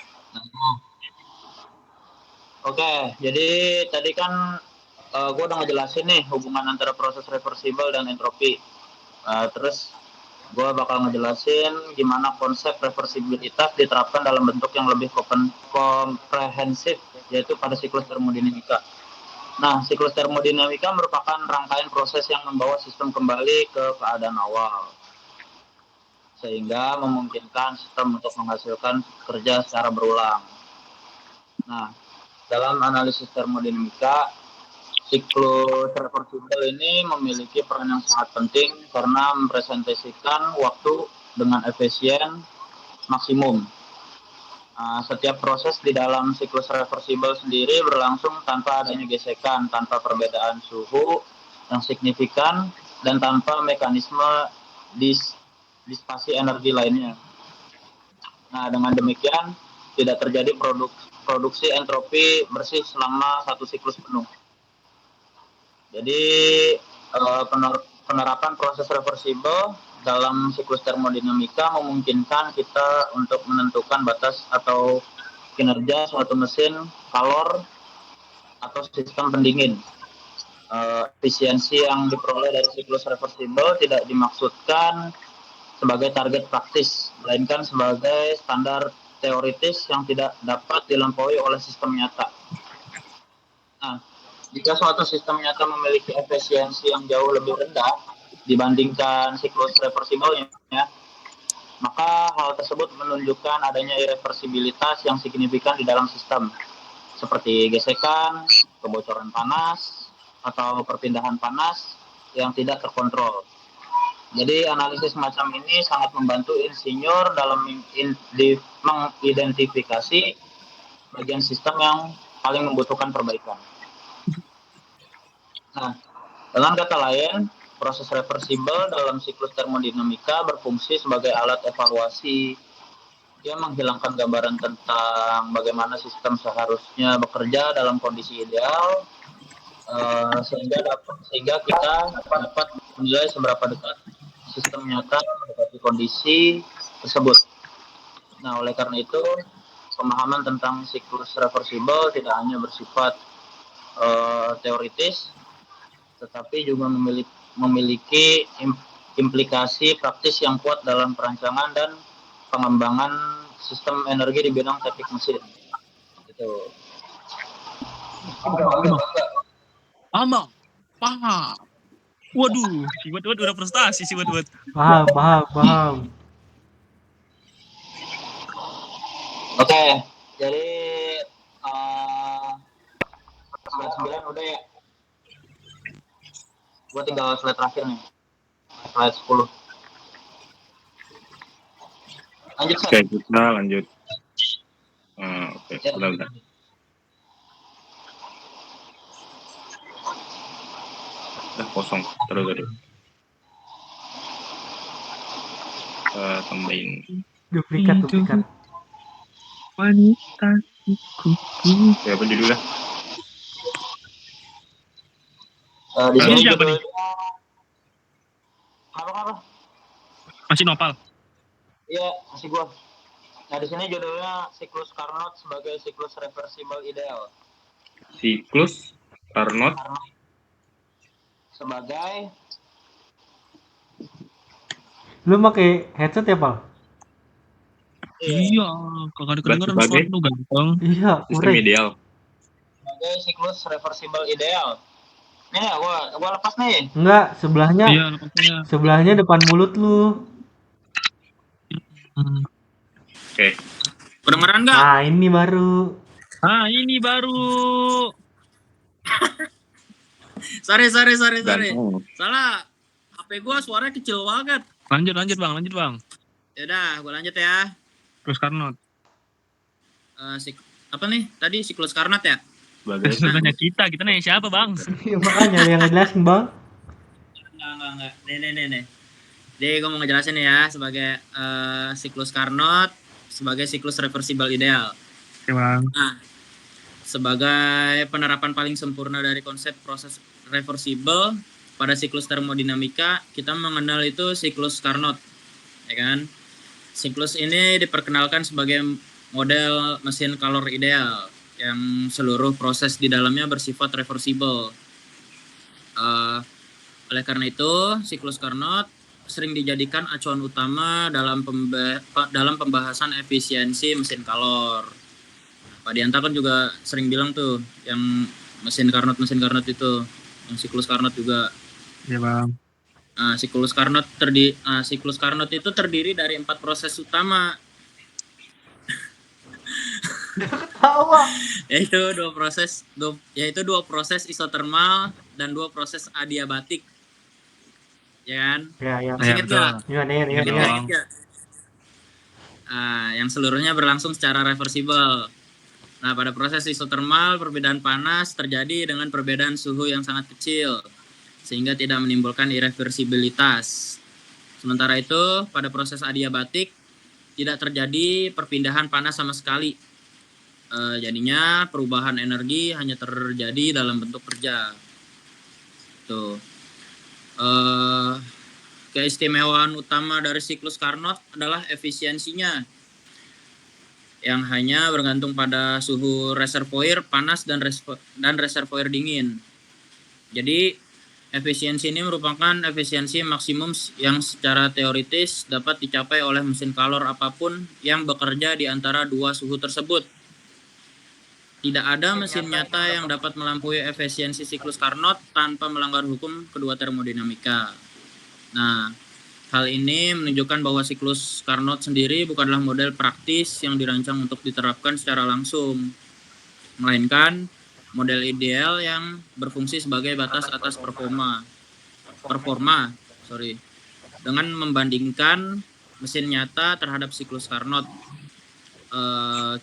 Oke, jadi tadi kan gue udah ngejelasin nih hubungan antara proses reversible dan entropi. Terus gue bakal ngejelasin gimana konsep reversibilitas diterapkan dalam bentuk yang lebih komprehensif, yaitu pada siklus termodinamika. Nah, siklus termodinamika merupakan rangkaian proses yang membawa sistem kembali ke keadaan awal, sehingga memungkinkan sistem untuk menghasilkan kerja secara berulang. Nah, dalam analisis termodinamika, siklus reversible ini memiliki peran yang sangat penting karena mempresentasikan waktu dengan efisien maksimum. Setiap proses di dalam siklus reversible sendiri berlangsung tanpa adanya gesekan, tanpa perbedaan suhu yang signifikan, dan tanpa mekanisme disipasi energi lainnya. Nah, dengan demikian tidak terjadi produksi entropi bersih selama satu siklus penuh. Jadi penerapan proses reversible dalam siklus termodinamika memungkinkan kita untuk menentukan batas atau kinerja suatu mesin kalor atau sistem pendingin. Efisiensi yang diperoleh dari siklus reversible tidak dimaksudkan sebagai target praktis, melainkan sebagai standar teoritis yang tidak dapat dilampaui oleh sistem nyata. Nah, Jika suatu sistem nyata memiliki efisiensi yang jauh lebih rendah dibandingkan siklus reversibelnya, maka hal tersebut menunjukkan adanya irreversibilitas yang signifikan di dalam sistem, seperti gesekan, kebocoran panas, atau perpindahan panas yang tidak terkontrol. Jadi analisis macam ini sangat membantu insinyur dalam mengidentifikasi bagian sistem yang paling membutuhkan perbaikan. Nah, dengan kata lain, proses reversibel dalam siklus termodinamika berfungsi sebagai alat evaluasi. Dia menghilangkan gambaran tentang bagaimana sistem seharusnya bekerja dalam kondisi ideal, sehingga kita dapat menilai seberapa dekat sistem nyata mendekati kondisi tersebut. Nah, oleh karena itu, pemahaman tentang siklus reversibel tidak hanya bersifat teoritis, tetapi juga memiliki implikasi praktis yang kuat dalam perancangan dan pengembangan sistem energi di bidang teknik mesin. Gitu. Paham. Waduh, si Buat udah prestasi si Buat. Paham. Oke, jadi slide 9 udah ya. Gue tinggal slide terakhir nih, slide 10. Lanjut, Oke, kita lanjut. Oke, udah. Udah kosong terus tadi. Tambahin. Duplikat. Wanita Ya, apa judulnya? Di sini siapa nih? Apa? Masih Nopal. Iya, masih gua. Nah, di sini judulnya siklus Carnot sebagai siklus reversibel ideal. Siklus Carnot sebagai. Lu pakai headset ya, Pak? Iya, kagak kedengeran suara lu ganteng. Iya, sistem ideal. Sebagai siklus reversibel ideal. Nih, gua lepas nih. Enggak, sebelahnya. Iya, lepasnya. Sebelahnya depan mulut lu. Oke. Kedengeran nggak? Ah, ini baru. Sorry. Ganteng. Salah. HP gua suaranya kecil banget. Lanjut bang. Yaudah, gua lanjut ya. Terus Carnot. Apa nih? Tadi siklus Carnot ya? Sebagai Nanya kita nanya siapa bang? Makanya yang ngejelasin, Bang. Enggak. Nih. Jadi gua mau ngejelasin ya sebagai siklus Carnot sebagai siklus reversibel ideal. Oke bang. Nah, sebagai penerapan paling sempurna dari konsep proses reversibel pada siklus termodinamika, kita mengenal itu siklus Carnot, ya kan? Siklus ini diperkenalkan sebagai model mesin kalor ideal yang seluruh proses di dalamnya bersifat reversibel. Oleh karena itu, siklus Carnot sering dijadikan acuan utama dalam pembahasan efisiensi mesin kalor. Pak Dianta kan juga sering bilang tuh yang mesin Carnot itu, yang siklus Carnot juga. Iya bang. Nah, siklus Carnot itu terdiri dari 4 proses utama. yaitu dua proses isotermal dan 2 proses adiabatik. Ya kan? Ya. Masih ingat nggak? Iya. Yang seluruhnya berlangsung secara reversibel. Nah, pada proses isotermal, perbedaan panas terjadi dengan perbedaan suhu yang sangat kecil, sehingga tidak menimbulkan irreversibilitas. Sementara itu, pada proses adiabatik, tidak terjadi perpindahan panas sama sekali. Jadinya, perubahan energi hanya terjadi dalam bentuk kerja. Tuh. Keistimewaan utama dari siklus Carnot adalah efisiensinya, yang hanya bergantung pada suhu reservoir panas dan reservoir dingin. Jadi efisiensi ini merupakan efisiensi maksimum yang secara teoritis dapat dicapai oleh mesin kalor apapun yang bekerja di antara 2 suhu tersebut. Tidak ada mesin nyata yang dapat melampaui efisiensi siklus Carnot tanpa melanggar hukum kedua termodinamika. Nah, hal ini menunjukkan bahwa siklus Carnot sendiri bukanlah model praktis yang dirancang untuk diterapkan secara langsung, melainkan model ideal yang berfungsi sebagai batas atas performa, dengan membandingkan mesin nyata terhadap siklus Carnot.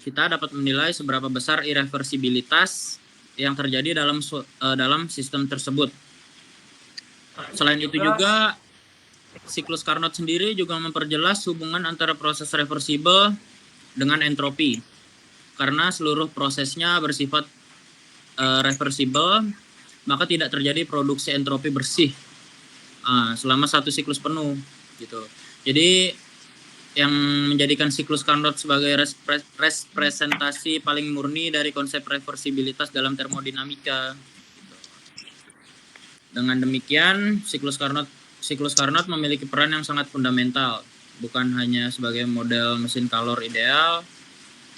Kita dapat menilai seberapa besar irreversibilitas yang terjadi dalam sistem tersebut. Selain itu juga, siklus Carnot sendiri juga memperjelas hubungan antara proses reversibel dengan entropi. Karena seluruh prosesnya bersifat reversibel, maka tidak terjadi produksi entropi bersih selama satu siklus penuh, gitu. Jadi yang menjadikan siklus Carnot sebagai representasi paling murni dari konsep reversibilitas dalam termodinamika. Dengan demikian, siklus Carnot memiliki peran yang sangat fundamental, bukan hanya sebagai model mesin kalor ideal,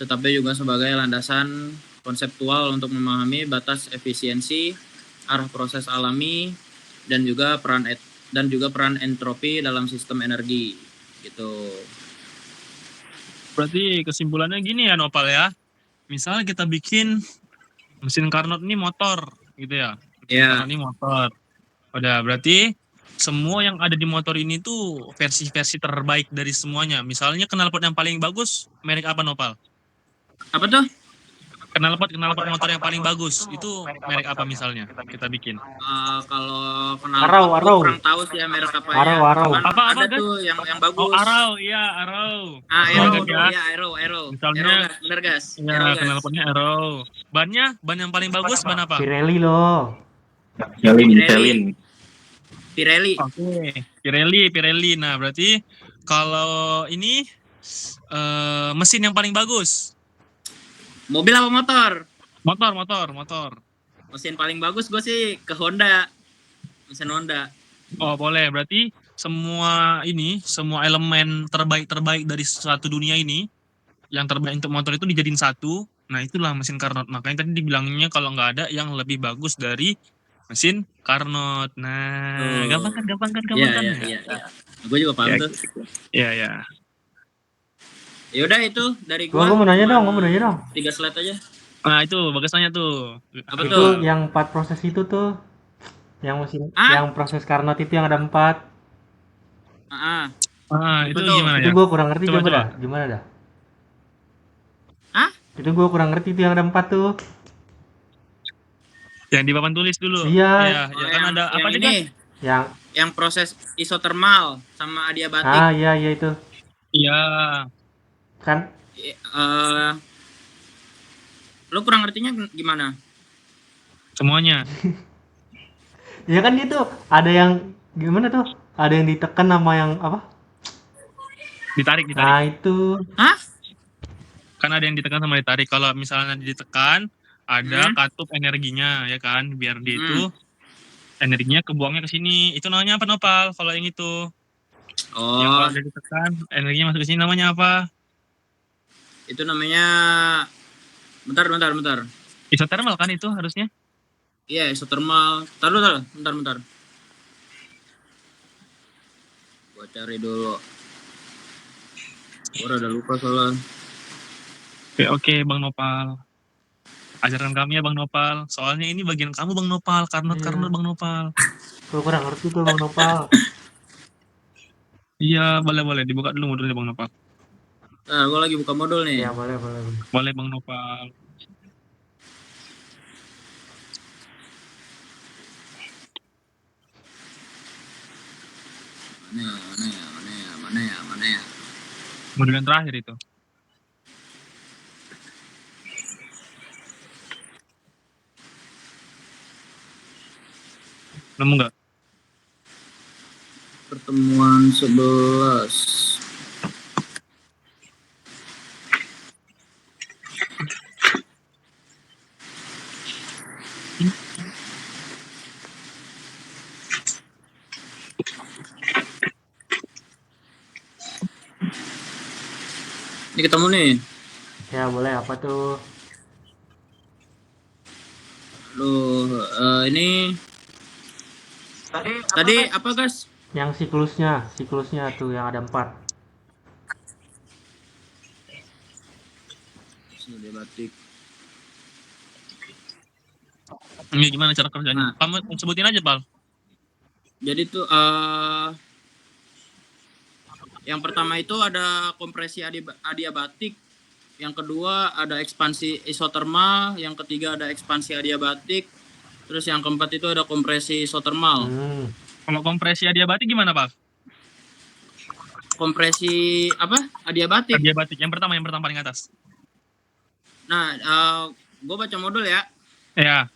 tetapi juga sebagai landasan konseptual untuk memahami batas efisiensi, arah proses alami, dan juga peran entropi dalam sistem energi, gitu. Berarti kesimpulannya gini ya Nopal ya. Misalnya kita bikin mesin Carnot ini motor gitu ya. Iya. Carnot ini motor. Udah, berarti semua yang ada di motor ini tuh versi-versi terbaik dari semuanya. Misalnya knalpot yang paling bagus merek apa Nopal? Apa tuh? Knalpot motor yang paling bagus itu merek apa misalnya kita bikin? Kalau Arrow. knalpot gue kurang tahu sih ya merek apa ya. Arrow. Cuman Apa, ada guys? tuh yang bagus. Oh, Arrow, iya Arrow. Arrow Bagus tuh, ya. ya Arrow. Misalnya, Bener gas. Ya, Arrow, gas. knalpotnya Arrow. Ban yang paling bagus ban apa? Pirelli loh. Pirelli. Oke, Pirelli. Nah, berarti kalau ini mesin yang paling bagus. Mobil apa motor? Motor. Mesin paling bagus gue sih ke Honda. Mesin Honda. Oh, boleh. Berarti semua elemen terbaik dari suatu dunia ini, yang terbaik untuk motor itu dijadiin satu. Nah, itulah mesin Carnot. Makanya tadi dibilangnya kalau nggak ada yang lebih bagus dari mesin Carnot. Nah, gampang kan? Iya. Gue juga paham tuh. Iya. Ya udah itu dari Gua mau nanya dong. 3 slide aja. Nah, itu bagus nanya tuh. Apa Itu tuh? yang 4 proses itu tuh. Yang mesin, Ah? yang proses Carnot itu yang ada 4. Itu Betul. gimana Itu ya? gua kurang ngerti, Coba. dah. Gimana dah? Hah? Itu gua kurang ngerti tuh yang ada 4 tuh. Yang di papan tulis dulu. Iya. Ya kan ada apa yang juga? ini? Yang proses isotermal sama adiabatik. Iya itu. Iya. Kan Lo kurang ngertinya gimana? Semuanya. ya kan itu ada yang gimana tuh? Ada yang ditekan sama yang apa? Ditarik. Nah, itu. Hah? Kan ada yang ditekan sama ditarik. Kalau misalnya ditekan, ada katup energinya ya kan, biar dia itu energinya kebuangnya ke sini. Itu namanya apa Nopal? Kalau yang itu. Yang kalau ada ditekan, energinya masuk ke sini namanya apa? Itu namanya bentar. Isotermal kan itu harusnya? Iya, isotermal. Bentar. Gua cari dulu. Gua udah lupa soalnya. Oke, Bang Nopal. Ajarkan kami ya Bang Nopal. Soalnya ini bagian kamu Bang Nopal, Carnot Bang Nopal. Gua kurang ngerti tuh Bang Nopal. Iya, boleh dibuka dulu modulnya Bang Nopal. Gue lagi buka modul nih. Ya, boleh. Boleh Bang Nopal. Mana ya? Modul yang terakhir itu. Nemu nggak? Pertemuan 11. Ini ketemu nih. Ya, boleh apa tuh? Ini tadi apa guys? Yang siklusnya tuh yang ada 4. Adiabatik. Ini gimana cara kerjanya? Nah. Kamu sebutin aja, Pal. Jadi tuh yang pertama itu ada kompresi adiabatik, yang kedua ada ekspansi isotermal, yang ketiga ada ekspansi adiabatik, terus yang keempat itu ada kompresi isotermal. Kalau kompresi adiabatik gimana, Pak? Kompresi apa? Adiabatik. Adiabatik yang pertama paling atas. Nah, gue baca modul ya. Ya.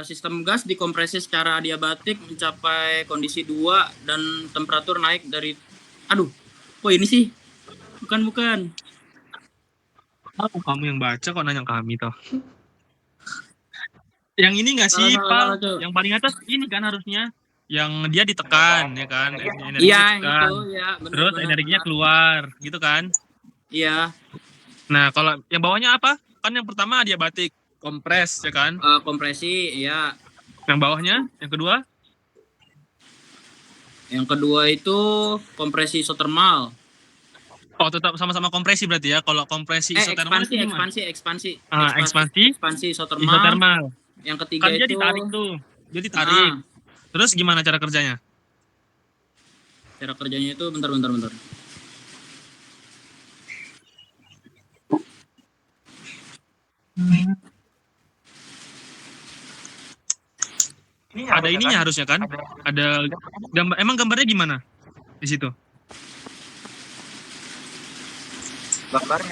Sistem gas dikompresi secara adiabatik mencapai kondisi 2 dan temperatur naik dari ini sih? Bukan. Kamu yang baca kok nanya kami toh. Yang ini nggak sih, Pal? Yang paling atas ini kan harusnya yang dia ditekan ya kan, energinya ditekan. Itu ya, benar. Terus energinya keluar, gitu kan? Iya. Nah, kalau yang bawahnya apa? Kan yang pertama adiabatik, kompres ya kan? Kompresi, ya. Yang bawahnya, yang kedua? Yang kedua itu kompresi isotermal. Oh, tetap sama-sama kompresi berarti ya. Kalau kompresi isotermal ekspansi. Ekspansi isotermal. Isotermal. Yang ketiga kan itu dia ditarik tuh. Dia ditarik. Terus gimana cara kerjanya? Cara kerjanya itu bentar. Ada ininya harusnya kan? Ada gambar. Emang gambarnya gimana di situ?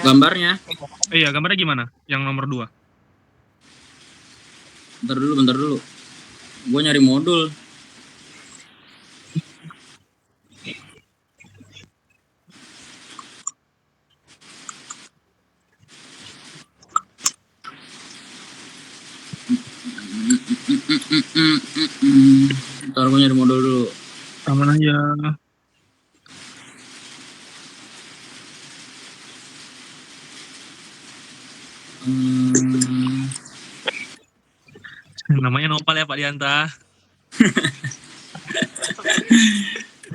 Gambarnya. Iya, gambarnya gimana? Yang nomor 2. Bentar dulu. Gue nyari modul. Bentar, gue nyari modul dulu. Aman aja. Namanya Nopal ya Pak Dianta.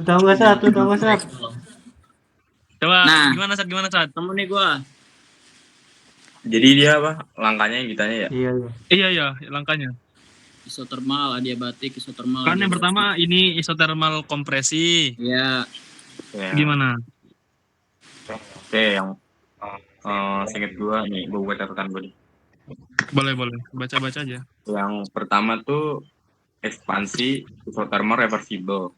Tahu nggak Sat? Coba Nah, gimana Sat? Temu nih gue. Jadi dia apa? Langkahnya yang ditanya ya? Iya, langkahnya. Isotermal, adiabatik, isotermal. Kan yang pertama ini isotermal kompresi. Iya. Gimana? Oke, yang singkat gua nih, gua buat catatan gua nih. Boleh. Baca aja. Yang pertama tuh ekspansi isotermal reversible.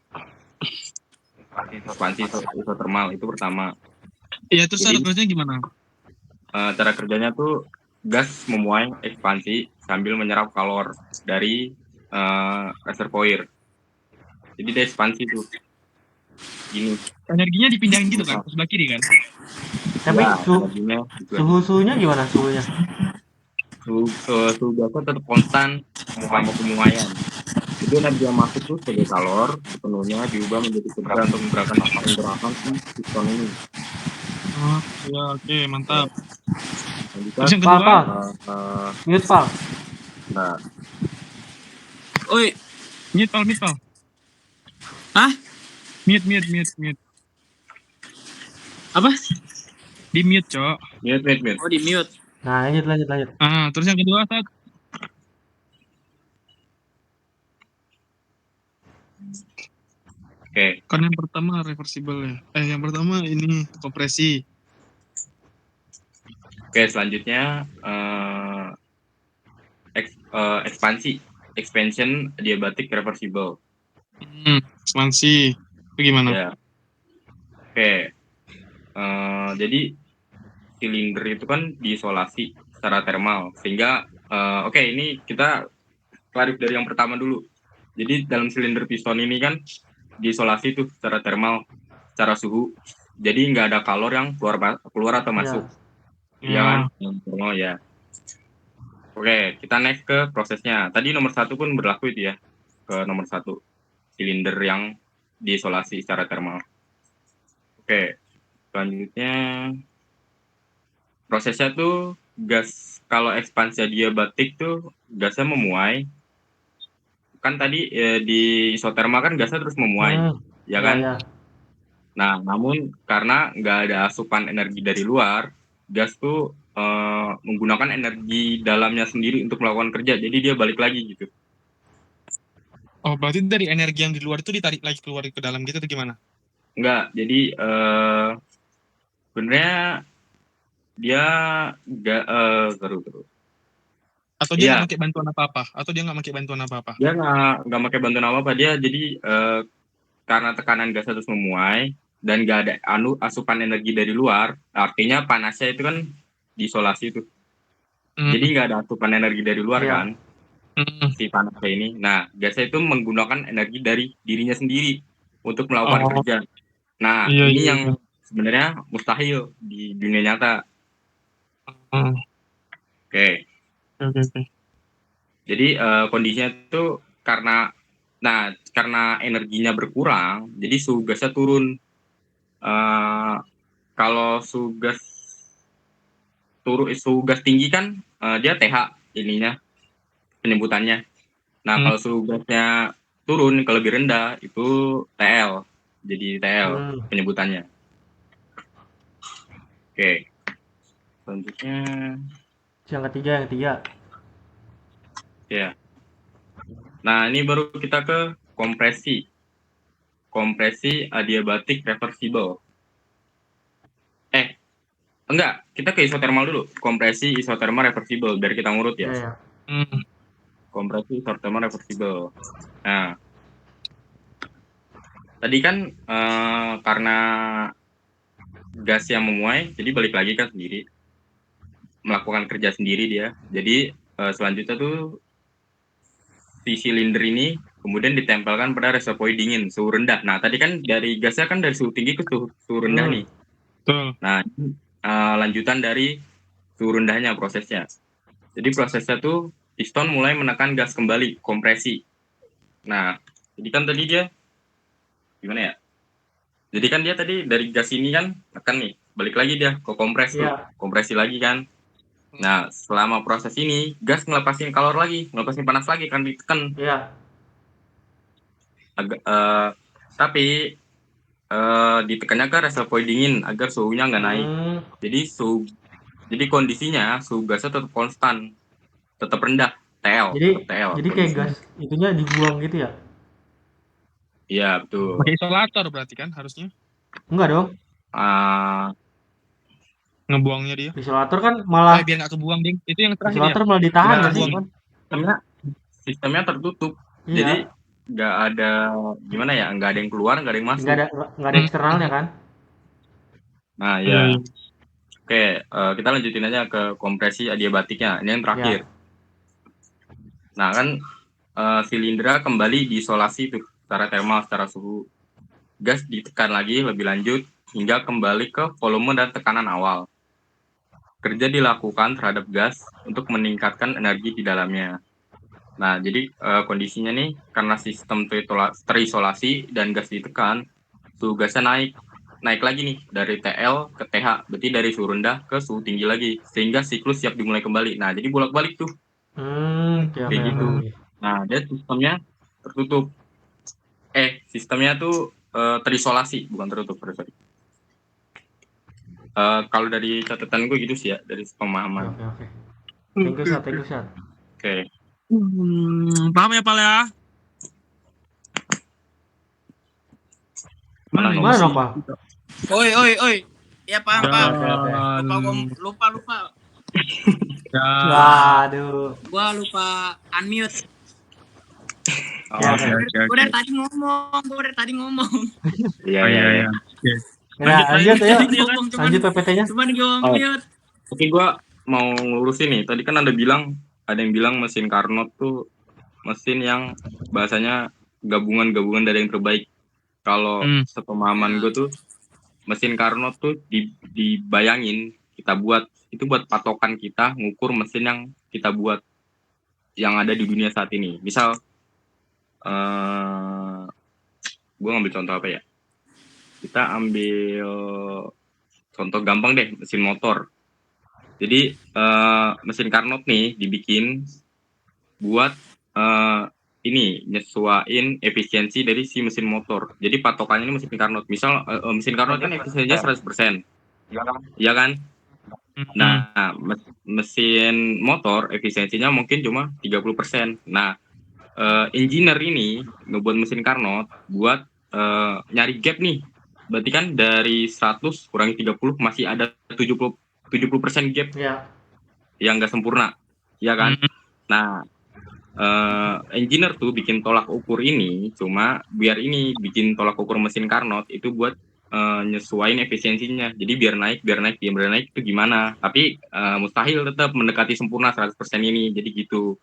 Ekspansi isotermal itu pertama. Iya, terus cara kerjanya gimana? Cara kerjanya tuh gas memuai ekspansi sambil menyerap kalor dari reservoir. Jadi dia ekspansi tuh. Gini. Energinya dipindahin gitu kan, ke sebelah kiri kan? Tapi Ya, suhunya gimana suhunya? Suhu gasnya tetap konstan pemuaian. Jadi energi yang masuk tuh sebagai kalor sepenuhnya diubah menjadi tenaga untuk menggerakkan si piston ini. Oh, ya, oke, mantap. Terus yang kedua, Mute, Pal. Nah, Oi. Mute, Pal. Hah? Mute. Apa? Di mute, Cok. Mute. Oh, di mute. Nah, lanjut. Terus yang kedua, Sat. Oke. Kan yang pertama reversible ya. Yang pertama ini kompresi. Oke, selanjutnya expansion adiabatic reversible. Ekspansi. Itu gimana? Ya. Oke. Jadi silinder itu kan diisolasi secara thermal sehingga ini kita klarif dari yang pertama dulu. Jadi dalam silinder piston ini kan diisolasi tuh secara thermal, secara suhu. Jadi nggak ada kalor yang keluar atau masuk. Iya kan? Ya. Oke, kita next ke prosesnya. Tadi nomor 1 pun berlaku itu ya. Ke nomor 1. Silinder yang diisolasi secara thermal. Oke. Selanjutnya prosesnya tuh gas kalau ekspansi adiabatik tuh gasnya memuai. Kan tadi di isotermal kan gasnya terus memuai, ya kan? Ya. Nah, namun karena nggak ada asupan energi dari luar, gas tuh menggunakan energi dalamnya sendiri untuk melakukan kerja. Jadi dia balik lagi gitu. Oh, berarti dari energi yang di luar itu ditarik lagi keluar ke dalam gitu atau gimana? Enggak, jadi sebenarnya dia nggak terus. Atau dia nggak Iya, pakai bantuan apa-apa? Atau dia nggak pakai bantuan apa-apa? dia nggak pakai bantuan apa-apa. Dia jadi karena tekanan gas terus memuai dan nggak ada asupan energi dari luar, artinya panasnya itu kan diisolasi itu. Jadi Hmm. nggak ada asupan energi dari luar Iya. kan, Hmm. si panasnya ini. Nah, gasnya itu menggunakan energi dari dirinya sendiri untuk melakukan Oh, kerja. Nah, iya, ini iya, yang iya. sebenarnya mustahil di dunia nyata. Hmm. Oke, Oke, oke. jadi kondisinya itu karena energinya berkurang, jadi suhu gasnya turun. Kalau suhu gas tinggi kan dia TH ininya penyebutannya. Nah, Hmm. kalau suhu gasnya turun ke lebih rendah itu TL. Jadi TL penyebutannya. Oke, selanjutnya Yang ketiga. ya. Nah, ini baru kita ke kompresi. Kompresi adiabatik reversible. Enggak, kita ke isotermal dulu. Kompresi isotermal reversible biar kita ngurut ya. Ya. Hmm. Kompresi isotermal reversible. Nah, tadi kan karena gas yang memuai, jadi balik lagi kan sendiri, melakukan kerja sendiri dia. Jadi selanjutnya tuh si silinder ini kemudian ditempelkan pada reservoir dingin suhu rendah. Nah, tadi kan dari gasnya kan dari suhu tinggi ke suhu rendah nih. Betul. Nah, ini lanjutan dari suhu rendahnya prosesnya. Jadi prosesnya tuh piston mulai menekan gas kembali, kompresi. Nah, jadi kan tadi dia gimana ya? Jadi kan dia tadi dari gas ini kan tekan nih, balik lagi dia ke kompres tuh, Iya. kompresi lagi kan. Nah, selama proses ini gas ngelepasin kalor lagi, ngelepasin panas lagi kan ditekan. Iya. Tapi ditekannya ke reservoir dingin agar suhunya nggak naik. Jadi kondisinya suhu gasnya tetap konstan, tetap rendah, TL, Jadi tetap TL jadi kayak kondisinya. gas itunya dibuang gitu ya? Iya betul. Pakai isolator berarti kan harusnya Enggak dong. Uh, ngebuangnya dia. Isolator kan malah Biar nggak kebuang, Ding. Itu yang terakhir ya. isolator malah ditahan Biar nggak nggak sih? kebuang. sistemnya tertutup, jadi Iya. nggak ada gimana ya, nggak ada yang keluar, nggak ada yang Nggak masuk. ada nggak ada eksternalnya kan? Nah Iya, ya, iya. oke, kita lanjutin aja ke kompresi adiabatiknya. Ini yang terakhir. Ya. Nah kan silindra kembali diisolasi tuh secara termal, secara suhu. Gas ditekan lagi lebih lanjut hingga kembali ke volume dan tekanan awal. Kerja dilakukan terhadap gas untuk meningkatkan energi di dalamnya. Nah, jadi kondisinya nih karena sistem terisolasi dan gas ditekan, suhu gasnya naik lagi nih dari TL ke TH, berarti dari suhu rendah ke suhu tinggi lagi, sehingga siklus siap dimulai kembali. Nah, jadi bolak-balik tuh Oke. kayak gitu. Nah, dia sistemnya tertutup. Sistemnya tuh terisolasi, bukan tertutup. Sorry. Kalau dari catatan gue gitu sih ya, dari pemahaman. Oke. Thank you, Sat. Oke. Paham ya, Pal ya? Mana ini Mana nomor? dong, Pak? Oi. Ya paham. Dan... Lupa. Ya. Waduh. Gua lupa unmute. Ya, Oke. Gua dari tadi ngomong. Iya. Lanjut ya. Ngomong Lanjut PPT-nya. cuman gua mute. Tapi gue mau ngurusin nih. Tadi kan ada yang bilang mesin Carnot tuh mesin yang bahasanya gabungan dari yang terbaik. Kalau sepemahaman gue tuh mesin Carnot tuh dibayangin kita buat itu buat patokan kita ngukur mesin yang kita buat yang ada di dunia saat ini. Misal gue ngambil contoh apa ya? Kita ambil contoh gampang deh, mesin motor. Jadi mesin Carnot nih dibikin buat ini nyesuaiin efisiensi dari si mesin motor. Jadi patokannya ini mesin Carnot. Misal mesin Carnot kan efisiensinya 100%. Iya kan? Nah, mesin motor efisiensinya mungkin cuma 30%. Nah, engineer ini ngebuat mesin Carnot buat nyari gap nih. Berarti kan dari 100 kurangi 30 masih ada 70% gap Ya. yang nggak sempurna. Iya kan? Nah, engineer tuh bikin tolak ukur ini cuma biar ini bikin tolak ukur mesin Carnot itu buat nyesuaiin efisiensinya. Jadi biar naik itu gimana. Tapi mustahil tetap mendekati sempurna 100% ini. Jadi gitu.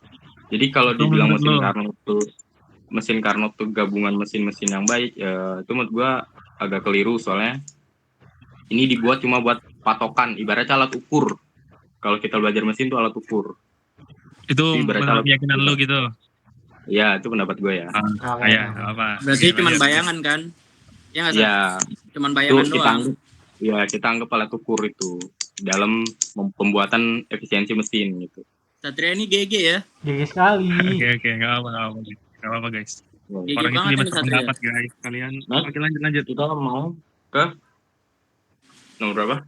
Jadi kalau Itu dibilang menurut lo. mesin Carnot tuh gabungan mesin-mesin yang baik, ya itu menurut gua agak keliru soalnya ini dibuat cuma buat patokan, ibaratnya alat ukur. Kalau kita belajar mesin tuh alat ukur. Itu Ibaratnya menurut alat keyakinan ukur. lo gitu. Ya, itu pendapat gue ya. Oke, Ya, oke. apa? Berarti Oke, cuman lanjut. bayangan kan? Ya nggak sih? Ya, Cuman itu bayangan kita doang. anggap, ya kita anggap alat ukur itu dalam pembuatan efisiensi mesin gitu. Satria ini GG ya. GG sekali. Oke, nggak apa-apa. Nggak apa-apa, guys. GG Orang itu banget bebas ini Satria. berpendapat, guys. Kalian, Nah, oke lanjut. kita mau ke nomor berapa?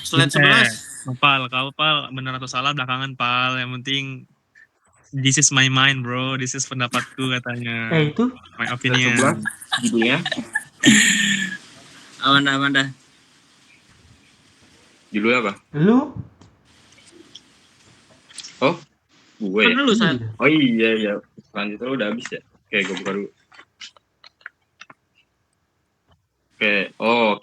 Slide 11. Pal, kau Pal benar atau salah belakangan Pal. Yang penting this is my mind, bro. This is pendapatku katanya. Itu My Slide opinion. 11 judulnya. Aman dah. Judulnya apa? lu Oh, gue Kan ya. dulu saat. Oh iya. Selanjutnya udah habis ya. Oke, gue buka dulu. Oke,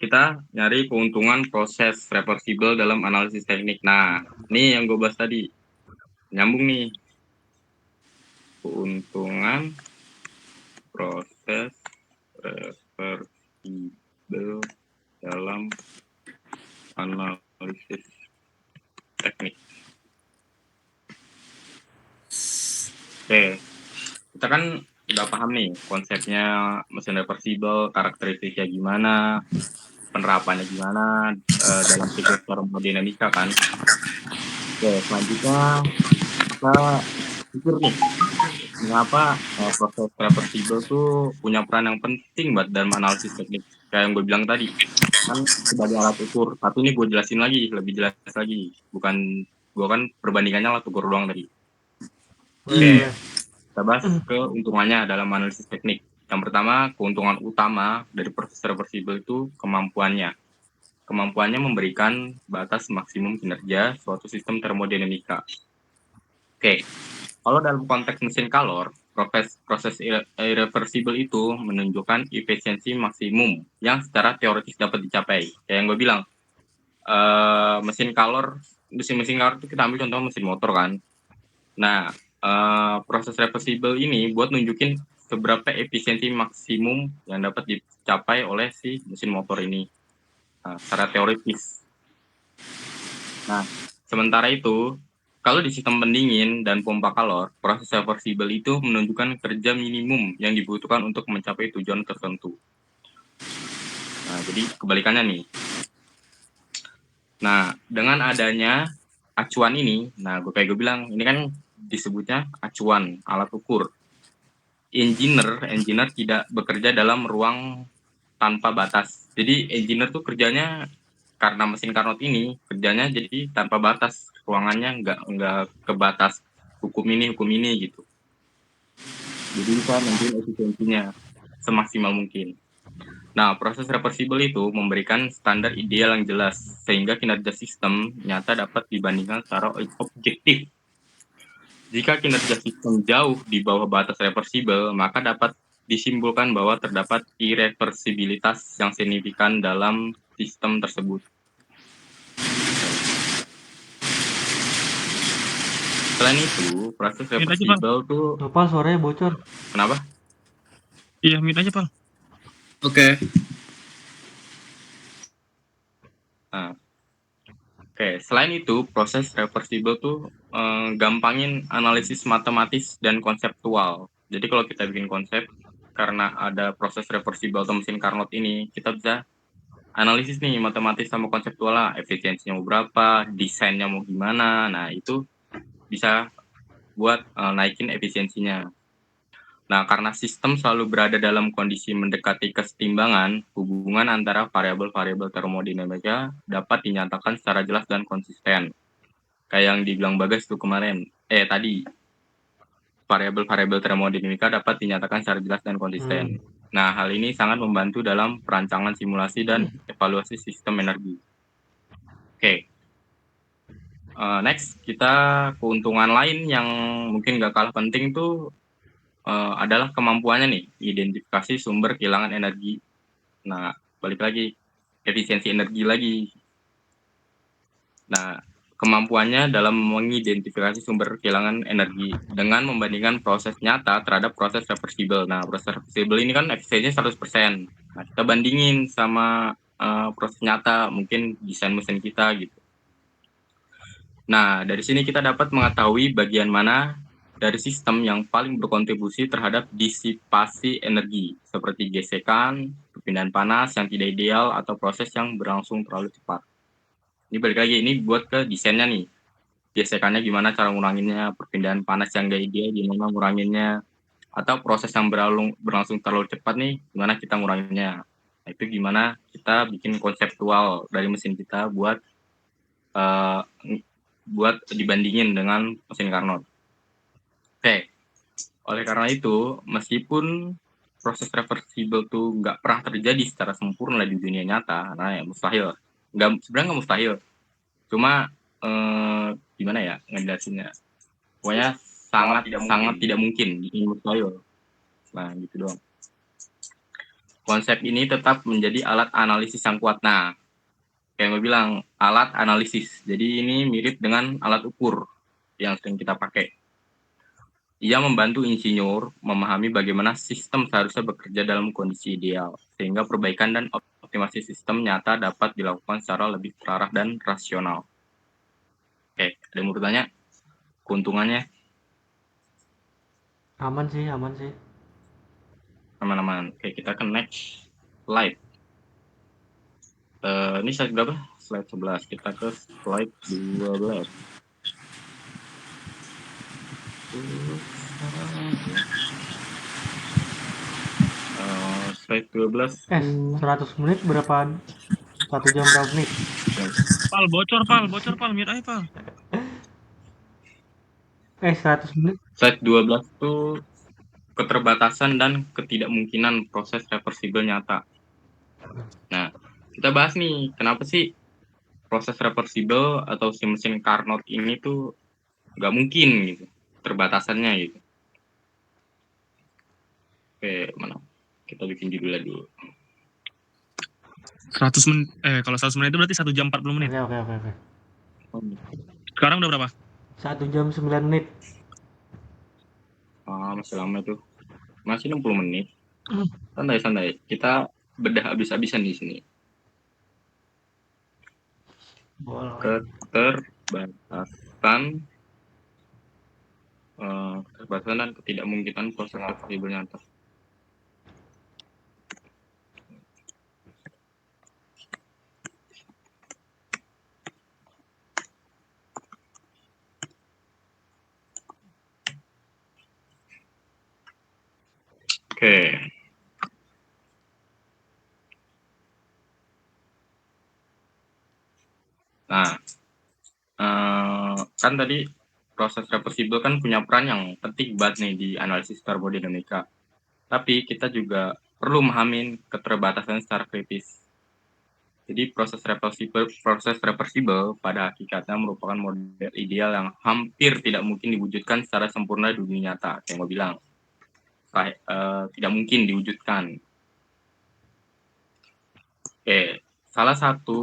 kita nyari keuntungan proses reversible dalam analisis teknik. Nah, ini yang gue bahas tadi. Nyambung nih. Keuntungan proses reversible dalam analisis teknik. Oke, kita kan udah paham nih konsepnya mesin reversible, karakteristiknya gimana, penerapannya gimana dalam siklus termodinamika kan. Oke, selanjutnya kita pikir nih mengapa proses reversible tuh punya peran yang penting buat dalam analisis teknik. Kayak yang gue bilang tadi, kan sebagai alat ukur. Tapi ini gue jelasin lagi, lebih jelas lagi. Bukan, gue kan perbandingannya alat ukur doang tadi. Oke, kita bahas keuntungannya dalam analisis teknik. Yang pertama, keuntungan utama dari proses reversible itu kemampuannya. Kemampuannya memberikan batas maksimum kinerja suatu sistem termodinamika. Oke, kalau dalam konteks mesin kalor, proses irreversible itu menunjukkan efisiensi maksimum yang secara teoritis dapat dicapai. Kayak yang gue bilang, mesin kalor itu kita ambil contoh mesin motor kan. Nah, proses reversible ini buat nunjukin seberapa efisiensi maksimum yang dapat dicapai oleh si mesin motor ini secara teoritis. Nah, sementara itu, kalau di sistem pendingin dan pompa kalor, proses reversible itu menunjukkan kerja minimum yang dibutuhkan untuk mencapai tujuan tertentu. Nah, jadi kebalikannya nih. Nah, dengan adanya acuan ini, nah kayak gue bilang, ini kan disebutnya acuan, alat ukur. Engineer tidak bekerja dalam ruang tanpa batas. Jadi engineer tuh kerjanya karena mesin Carnot ini kerjanya jadi tanpa batas, ruangannya nggak ke batas hukum ini gitu. Jadi bisa menunjukkan efisiensinya semaksimal mungkin. Nah, proses reversible itu memberikan standar ideal yang jelas sehingga kinerja sistem nyata dapat dibandingkan secara objektif. Jika kinerja sistem jauh di bawah batas reversible, maka dapat disimpulkan bahwa terdapat irreversibilitas yang signifikan dalam sistem tersebut. Selain itu, proses reversible tuh Nopal suaranya bocor. kenapa? Iya, mute aja, Pal. Oke. Oke, selain itu, proses reversible tuh gampangin analisis matematis dan konseptual. Jadi kalau kita bikin konsep, karena ada proses reversible atau mesin Carnot ini, kita bisa analisis nih matematis sama konseptual lah, efisiensinya mau berapa, desainnya mau gimana. Nah, itu bisa buat naikin efisiensinya. Nah, karena sistem selalu berada dalam kondisi mendekati kesetimbangan, hubungan antara variabel-variabel termodinamika dapat dinyatakan secara jelas dan konsisten. Kayak yang dibilang Bagas tuh kemarin, tadi, variabel-variabel termodinamika dapat dinyatakan secara jelas dan konsisten. Nah, hal ini sangat membantu dalam perancangan simulasi dan evaluasi sistem energi. Oke. Next, kita keuntungan lain yang mungkin gak kalah penting tuh adalah kemampuannya nih, identifikasi sumber kehilangan energi. Nah, balik lagi, efisiensi energi lagi. Nah, kemampuannya dalam mengidentifikasi sumber kehilangan energi dengan membandingkan proses nyata terhadap proses reversibel. Nah, proses reversibel ini kan efisiensinya 100%. Nah, kita bandingin sama proses nyata, mungkin desain mesin kita gitu. Nah, dari sini kita dapat mengetahui bagian mana dari sistem yang paling berkontribusi terhadap disipasi energi, seperti gesekan, perpindahan panas yang tidak ideal, atau proses yang berlangsung terlalu cepat. Ini balik lagi, ini buat ke desainnya nih. Gesekannya gimana cara nguranginnya, perpindahan panas yang gak ideal gimana nguranginnya, atau proses yang berlangsung terlalu cepat nih, gimana kita nguranginnya. Nah, itu gimana kita bikin konseptual dari mesin kita buat dibandingin dengan mesin Carnot. Oke, oleh karena itu, meskipun proses reversibel tuh nggak pernah terjadi secara sempurna di dunia nyata, nah ya mustahil. Sebenarnya nggak mustahil, cuma gimana ya ngejelasinnya? Pokoknya sangat tidak mungkin, ini mustahil. Nah, gitu doang. Konsep ini tetap menjadi alat analisis yang kuat. Nah, kayak gue bilang, alat analisis. Jadi ini mirip dengan alat ukur yang sering kita pakai. Ia membantu insinyur memahami bagaimana sistem seharusnya bekerja dalam kondisi ideal, sehingga perbaikan dan optimasi sistem nyata dapat dilakukan secara lebih terarah dan rasional. Oke, ada yang mau bertanya? Keuntungannya? Aman sih. Aman-aman. Oke, kita ke next slide. Ini slide berapa? Slide 11. Kita ke slide 12. Slide 12. 100 menit berapa? 1 jam berapa menit? Pal, bocor pal, mute aja pal. 100 menit. Slide 12 tuh keterbatasan dan ketidakmungkinan proses reversibel nyata. Nah, kita bahas nih, kenapa sih proses reversibel atau si mesin Carnot ini tuh nggak mungkin gitu, terbatasannya gitu. Oke, mana? Kita bikin judulnya dulu. 100 menit, kalau 100 menit itu berarti 1 jam 40 menit. Oke. Sekarang udah berapa? 1 jam 9 menit. Masih lama tuh. Masih 60 menit. Santai. Kita bedah habis-habisan di sini. Keterbatasan dan ketidakmungkinan proses reversibel nyata. Oke. Nah, kan tadi proses reversibel kan punya peran yang penting banget nih di analisis termodinamika. Tapi kita juga perlu memahami keterbatasan secara kritis. Jadi proses reversibel pada hakikatnya merupakan model ideal yang hampir tidak mungkin diwujudkan secara sempurna di dunia nyata. Kayak gue bilang, tidak mungkin diwujudkan. Oke, salah satu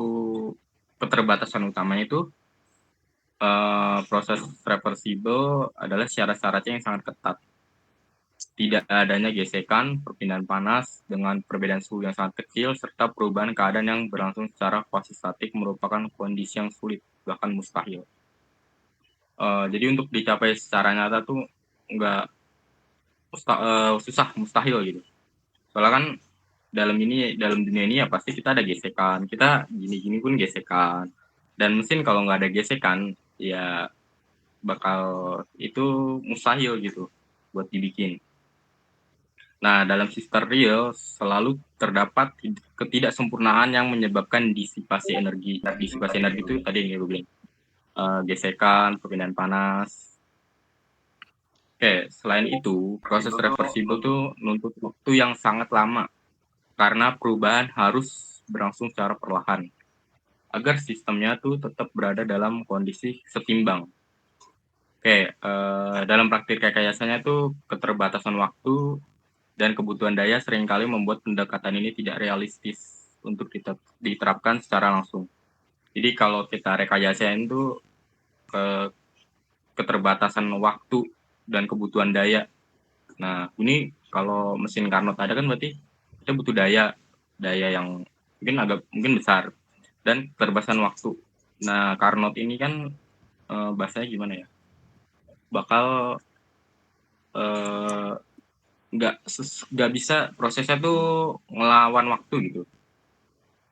keterbatasan utamanya itu proses reversibel adalah syarat-syaratnya yang sangat ketat. Tidak adanya gesekan, perpindahan panas dengan perbedaan suhu yang sangat kecil, serta perubahan keadaan yang berlangsung secara kuasi-statik merupakan kondisi yang sulit, bahkan mustahil. Jadi untuk dicapai secara nyata tuh nggak mustahil gitu. Soalnya kan dalam dunia ini ya pasti kita ada gesekan, kita gini-gini pun gesekan. Dan mesin kalau nggak ada gesekan, ya bakal itu mustahil gitu buat dibikin. Nah, dalam sistem real selalu terdapat ketidaksempurnaan yang menyebabkan disipasi energi. Disipasi energi itu tadi yang gue bilang, gesekan, perpindahan panas. Oke, selain itu, proses reversible tuh nuntut waktu yang sangat lama karena perubahan harus berlangsung secara perlahan agar sistemnya tuh tetap berada dalam kondisi setimbang. Oke, dalam praktik rekayasanya tuh keterbatasan waktu dan kebutuhan daya seringkali membuat pendekatan ini tidak realistis untuk diterapkan secara langsung. Jadi kalau kita rekayasain tuh keterbatasan waktu dan kebutuhan daya. Nah, ini kalau mesin Carnot ada kan berarti kita butuh daya yang mungkin besar dan keterbatasan waktu. Nah, Carnot ini kan bahasanya gimana ya? Bakal nggak bisa prosesnya tuh ngelawan waktu gitu.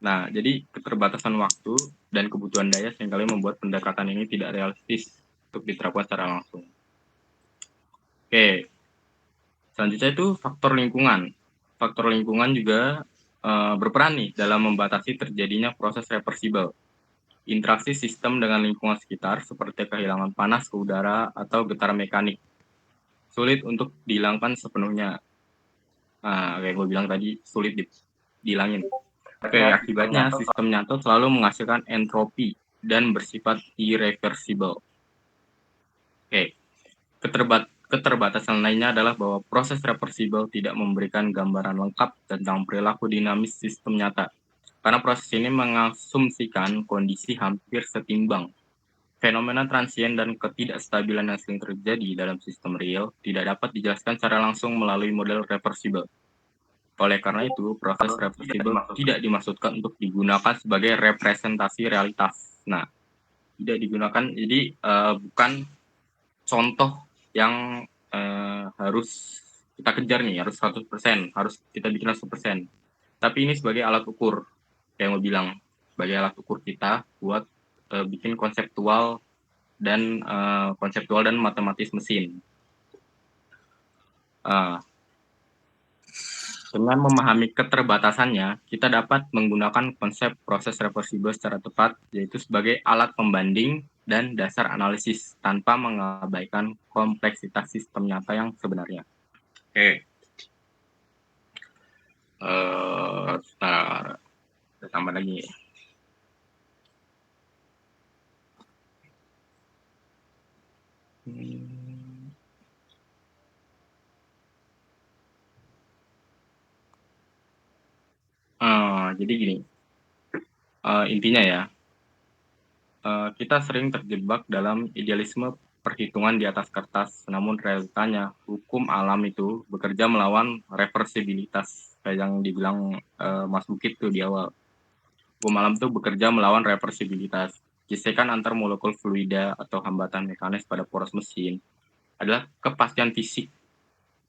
Nah, jadi keterbatasan waktu dan kebutuhan daya seringkali membuat pendekatan ini tidak realistis untuk diterapkan secara langsung. Oke, selanjutnya itu faktor lingkungan. Faktor lingkungan juga berperan nih dalam membatasi terjadinya proses reversible. Interaksi sistem dengan lingkungan sekitar seperti kehilangan panas ke udara atau getaran mekanik sulit untuk dihilangkan sepenuhnya. Nah, kayak gue bilang tadi, sulit dihilangin. Oke, akibatnya sistem nyata selalu menghasilkan entropi dan bersifat irreversible. Oke, keterbatasan lainnya adalah bahwa proses reversible tidak memberikan gambaran lengkap tentang perilaku dinamis sistem nyata. Karena proses ini mengasumsikan kondisi hampir setimbang. Fenomena transien dan ketidakstabilan yang sering terjadi dalam sistem real tidak dapat dijelaskan secara langsung melalui model reversible. Oleh karena itu, proses reversible tidak dimaksudkan untuk digunakan sebagai representasi realitas. Nah, tidak digunakan, jadi bukan contoh yang harus kita kejar nih, harus 100%, harus kita bikin 100%. Tapi ini sebagai alat ukur, yang gue bilang, sebagai alat ukur kita buat bikin konseptual dan matematis mesin. Dengan memahami keterbatasannya, kita dapat menggunakan konsep proses reversible secara tepat, yaitu sebagai alat pembanding dan dasar analisis tanpa mengabaikan kompleksitas sistem nyata yang sebenarnya. Oke. Kita tambah lagi. Jadi gini, intinya ya, kita sering terjebak dalam idealisme perhitungan di atas kertas, namun realitanya hukum alam itu bekerja melawan reversibilitas, kayak yang dibilang Mas Bukit tuh di awal. Hukum alam itu bekerja melawan reversibilitas. Gesekan antar molekul fluida atau hambatan mekanis pada poros mesin adalah kepastian fisik.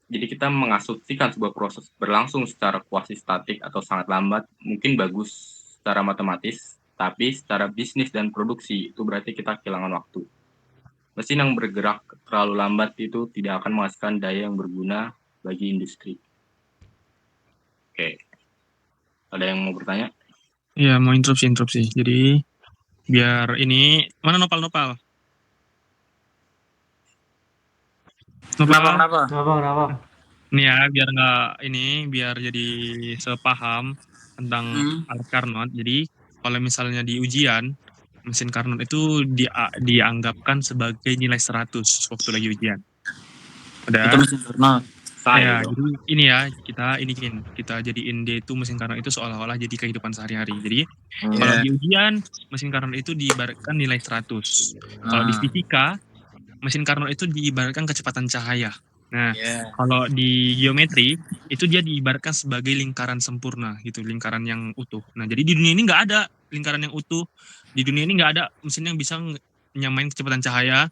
Jadi kita mengasumsikan sebuah proses berlangsung secara kuasi statik atau sangat lambat, mungkin bagus secara matematis, tapi secara bisnis dan produksi itu berarti kita kehilangan waktu. Mesin yang bergerak terlalu lambat itu tidak akan menghasilkan daya yang berguna bagi industri. Oke, ada yang mau bertanya? Iya, mau interupsi. Jadi biar ini mana Nopal? Kenapa? Nih ya, biar jadi sepaham tentang alat Carnot. Jadi kalau misalnya di ujian, mesin Carnot itu dianggapkan sebagai nilai 100 waktu lagi ujian. Itu mesin Carnot. Ya, jadi ini ya, kita jadiin dia itu mesin Carnot itu seolah-olah jadi kehidupan sehari-hari. Jadi kalau di ujian, mesin Carnot itu diibaratkan nilai 100. Kalau di fisika, mesin Carnot itu diibaratkan kecepatan cahaya. Nah, kalau di geometri itu dia diibaratkan sebagai lingkaran sempurna gitu, lingkaran yang utuh. Nah, jadi di dunia ini nggak ada lingkaran yang utuh. Di dunia ini nggak ada mesin yang bisa nyamain kecepatan cahaya,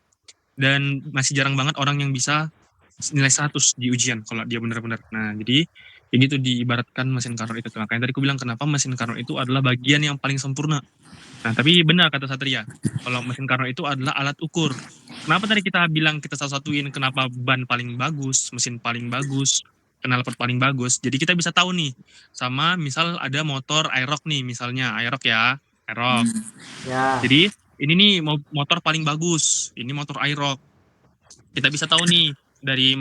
dan masih jarang banget orang yang bisa nilai 100 di ujian kalau dia benar-benar. Nah, jadi begitu diibaratkan mesin Carnot itu. Makanya tadi aku bilang kenapa mesin Carnot itu adalah bagian yang paling sempurna. Nah, tapi benar kata Satria, kalau mesin Carnot itu adalah alat ukur. Kenapa tadi kita bilang kita salah satuin kenapa ban paling bagus, mesin paling bagus, knalpot paling bagus. Jadi kita bisa tahu nih, sama misal ada motor Aerox nih, misalnya Aerox ya, Aerox. Ya. Jadi ini nih motor paling bagus, ini motor Aerox. Kita bisa tahu nih dari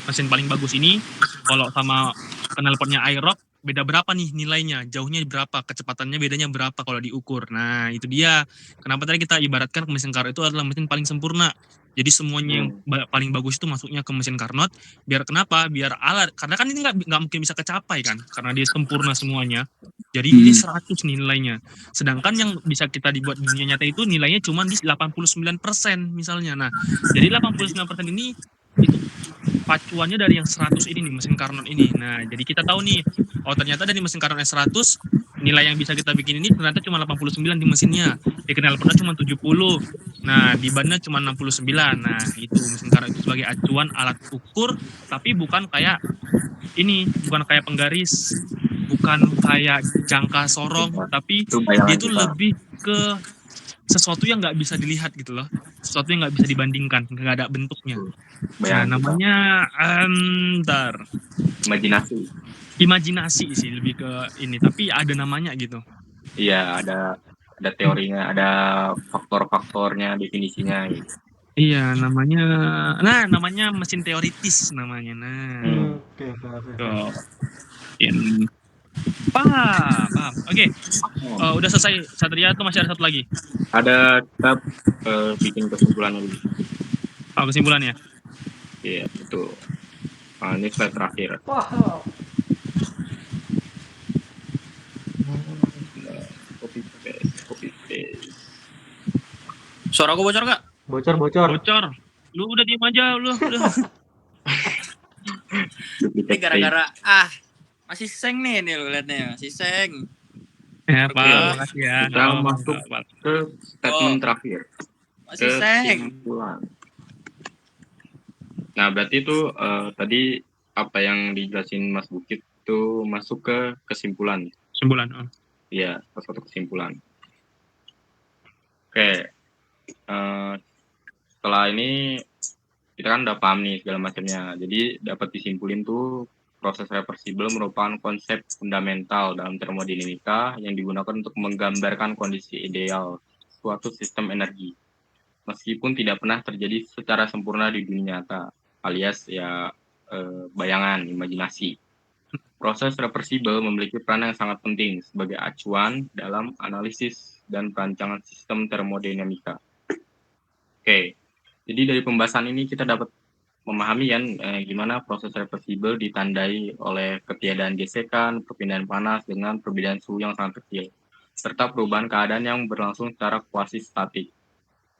mesin paling bagus ini, kalau sama knalpotnya Aerox beda berapa nih nilainya, jauhnya berapa, kecepatannya bedanya berapa kalau diukur. Nah itu dia kenapa tadi kita ibaratkan mesin Carnot itu adalah mesin paling sempurna. Jadi semuanya yang paling bagus itu masuknya ke mesin Carnot. Biar kenapa? Biar alat, karena kan ini nggak mungkin bisa kecapai kan, karena dia sempurna semuanya. Jadi ini 100 nilainya. Sedangkan yang bisa kita dibuat di dunia nyata itu nilainya cuma di 89% misalnya. Nah jadi 89% ini itu pacuannya dari yang 100 ini nih, mesin Carnot ini. Nah, jadi kita tahu nih, oh ternyata dari mesin Carnot S100, nilai yang bisa kita bikin ini ternyata cuma 89 di mesinnya. Di knalpotnya cuma 70. Nah, di bannya cuma 69. Nah, itu mesin Carnot itu sebagai acuan alat ukur, tapi bukan kayak ini, bukan kayak penggaris, bukan kayak jangka sorong, tapi Itu bayangan dia itu kita. lebih ke sesuatu yang nggak bisa dilihat gitu loh. Sesuatu yang nggak bisa dibandingkan, nggak ada bentuknya. Nah, Bayangan kita. namanya ntar Imajinasi. imajinasi sih lebih ke ini, tapi ada namanya gitu. Iya, ada teorinya, ada faktor-faktornya, definisinya gitu. Iya, namanya mesin teoritis namanya. Nah, Oke. tuh. Paham. Oke, udah selesai Satria, tuh masih ada satu lagi. Ada kita bikin kesimpulannya dulu. Oh, kesimpulannya. Iya, betul. Nah, ini slide terakhir. Wah. Copy paste. Suara aku bocor gak? Bocor. Bocor. Lu udah diem aja, lu. Udah. Ini gara-gara masih seng nih lu liatnya, masih seng. Ya, Oke. Pak, makasih ya. Kita masuk ke statement terakhir. Masih seng. Kesimpulan. Nah, berarti itu tadi apa yang dijelasin Mas Bukit itu masuk ke kesimpulan. Kesimpulan. Iya, satu kesimpulan. Oke. Setelah ini kita kan udah paham nih segala macamnya. Jadi dapat disimpulin tuh proses reversibel merupakan konsep fundamental dalam termodinamika yang digunakan untuk menggambarkan kondisi ideal suatu sistem energi. Meskipun tidak pernah terjadi secara sempurna di dunia nyata, alias ya bayangan, imajinasi. Proses reversibel memiliki peran yang sangat penting sebagai acuan dalam analisis dan perancangan sistem termodinamika. Oke, jadi dari pembahasan ini kita dapat memahami kan gimana proses reversibel ditandai oleh ketiadaan gesekan, perpindahan panas dengan perbedaan suhu yang sangat kecil, serta perubahan keadaan yang berlangsung secara kuasi statik.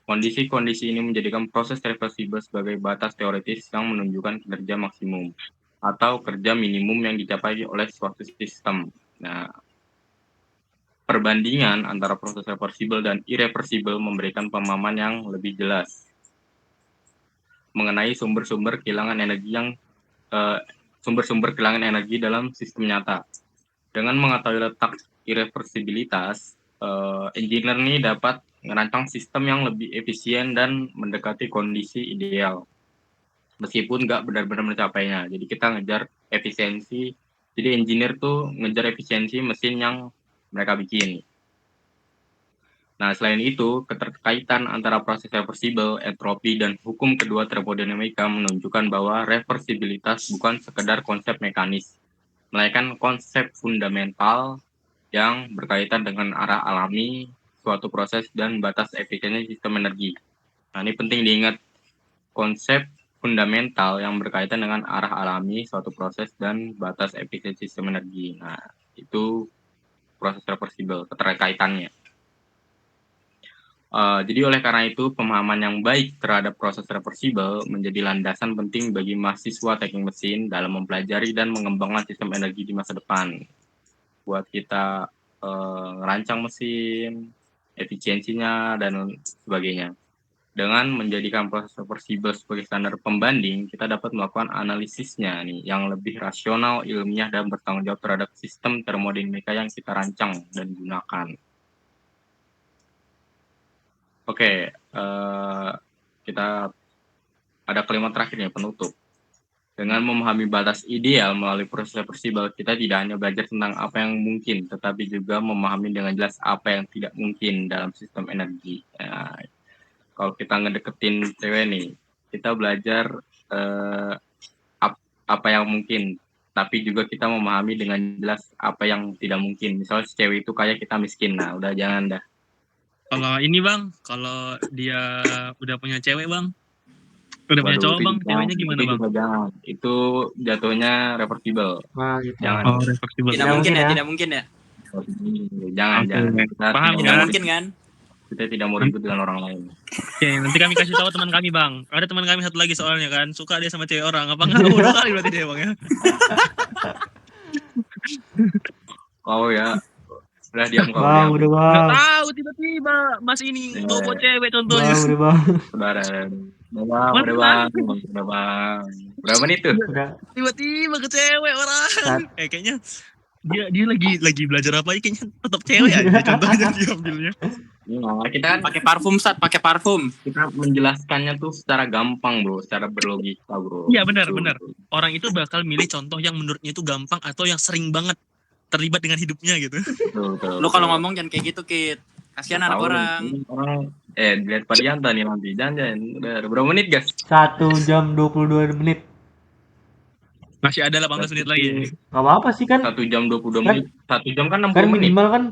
Kondisi-kondisi ini menjadikan proses reversibel sebagai batas teoritis yang menunjukkan kinerja maksimum atau kerja minimum yang dicapai oleh suatu sistem. Nah, perbandingan antara proses reversibel dan irreversibel memberikan pemahaman yang lebih jelas mengenai sumber-sumber kehilangan energi dalam sistem nyata. Dengan mengetahui letak irreversibilitas, engineer ini dapat merancang sistem yang lebih efisien dan mendekati kondisi ideal, meskipun nggak benar-benar mencapainya. Jadi kita ngejar efisiensi. Jadi engineer tuh ngejar efisiensi mesin yang mereka bikin. Nah, selain itu, keterkaitan antara proses reversibel, entropi, dan hukum kedua termodinamika menunjukkan bahwa reversibilitas bukan sekedar konsep mekanis, melainkan konsep fundamental yang berkaitan dengan arah alami suatu proses dan batas efisiensi sistem energi. Nah, ini penting diingat, konsep fundamental yang berkaitan dengan arah alami suatu proses dan batas efisiensi sistem energi. Nah, itu proses reversibel, keterkaitannya. Jadi oleh karena itu, pemahaman yang baik terhadap proses reversibel menjadi landasan penting bagi mahasiswa teknik mesin dalam mempelajari dan mengembangkan sistem energi di masa depan. Buat kita ngerancang mesin, efisiensinya, dan sebagainya. Dengan menjadikan proses reversibel sebagai standar pembanding, kita dapat melakukan analisisnya nih, yang lebih rasional, ilmiah, dan bertanggung jawab terhadap sistem termodinamika yang kita rancang dan gunakan. Oke, kita ada kalimat terakhirnya, penutup. Dengan memahami batas ideal melalui proses reversibel, kita tidak hanya belajar tentang apa yang mungkin, tetapi juga memahami dengan jelas apa yang tidak mungkin dalam sistem energi. Nah, kalau kita ngedeketin cewek nih, kita belajar apa yang mungkin, tapi juga kita memahami dengan jelas apa yang tidak mungkin. Misalnya si cewek itu kaya, kita miskin. Nah, udah jangan dah. Kalau ini Bang, kalau dia udah punya cewek Bang, udah punya Waduh, cowok itu Bang, juga- ceweknya gimana itu Bang? juga jangan. Itu jatuhnya reversible. Nah, gitu. Jangan. Oh, reversible. Tidak Tidak mungkin mungkin ya, ya. tidak mungkin ya. Jangan, Oke. jangan. Kita Paham tidak Tidak ya? mau mungkin kan? kita tidak mau ribut dengan orang lain. Oke, nanti kami kasih tahu teman kami Bang. Ada teman kami satu lagi soalnya kan, suka dia sama cewek orang. Apa enggak? Udah kali berarti dia Bang ya. Oh ya, udah diam kau. Bang, Diam. udah Enggak bang. tahu tiba-tiba Mas ini Ya. bawa cewek contohnya. Bang, udah bang. Saudara, udah bang, Mana? udah bang, udah bang. Berapa menit tuh? Udah. Tiba-tiba ke cewek orang. Sat. Kayaknya dia lagi belajar apa ya, kayaknya tetap cewek aja contohnya diambilnya. Nah, kita kan Pakai parfum, Sat, pakai parfum. kita menjelaskannya tuh secara gampang bro, secara berlogika bro. Iya, benar, Tuh. benar. Orang itu bakal milih contoh yang menurutnya itu gampang atau yang sering banget terlibat dengan hidupnya gitu. Betul, Lu kalau ngomong jangan kayak gitu, Kit. Kasihan anak Tahu, orang. orang dilihat Padianta nih nanti. Jangan. Udah berapa menit guys? 1 jam 22 menit. Masih ada 18 menit lagi. Gak apa-apa sih kan. 1 jam 22 menit. 1 jam kan 60 Kan menit. minimal kan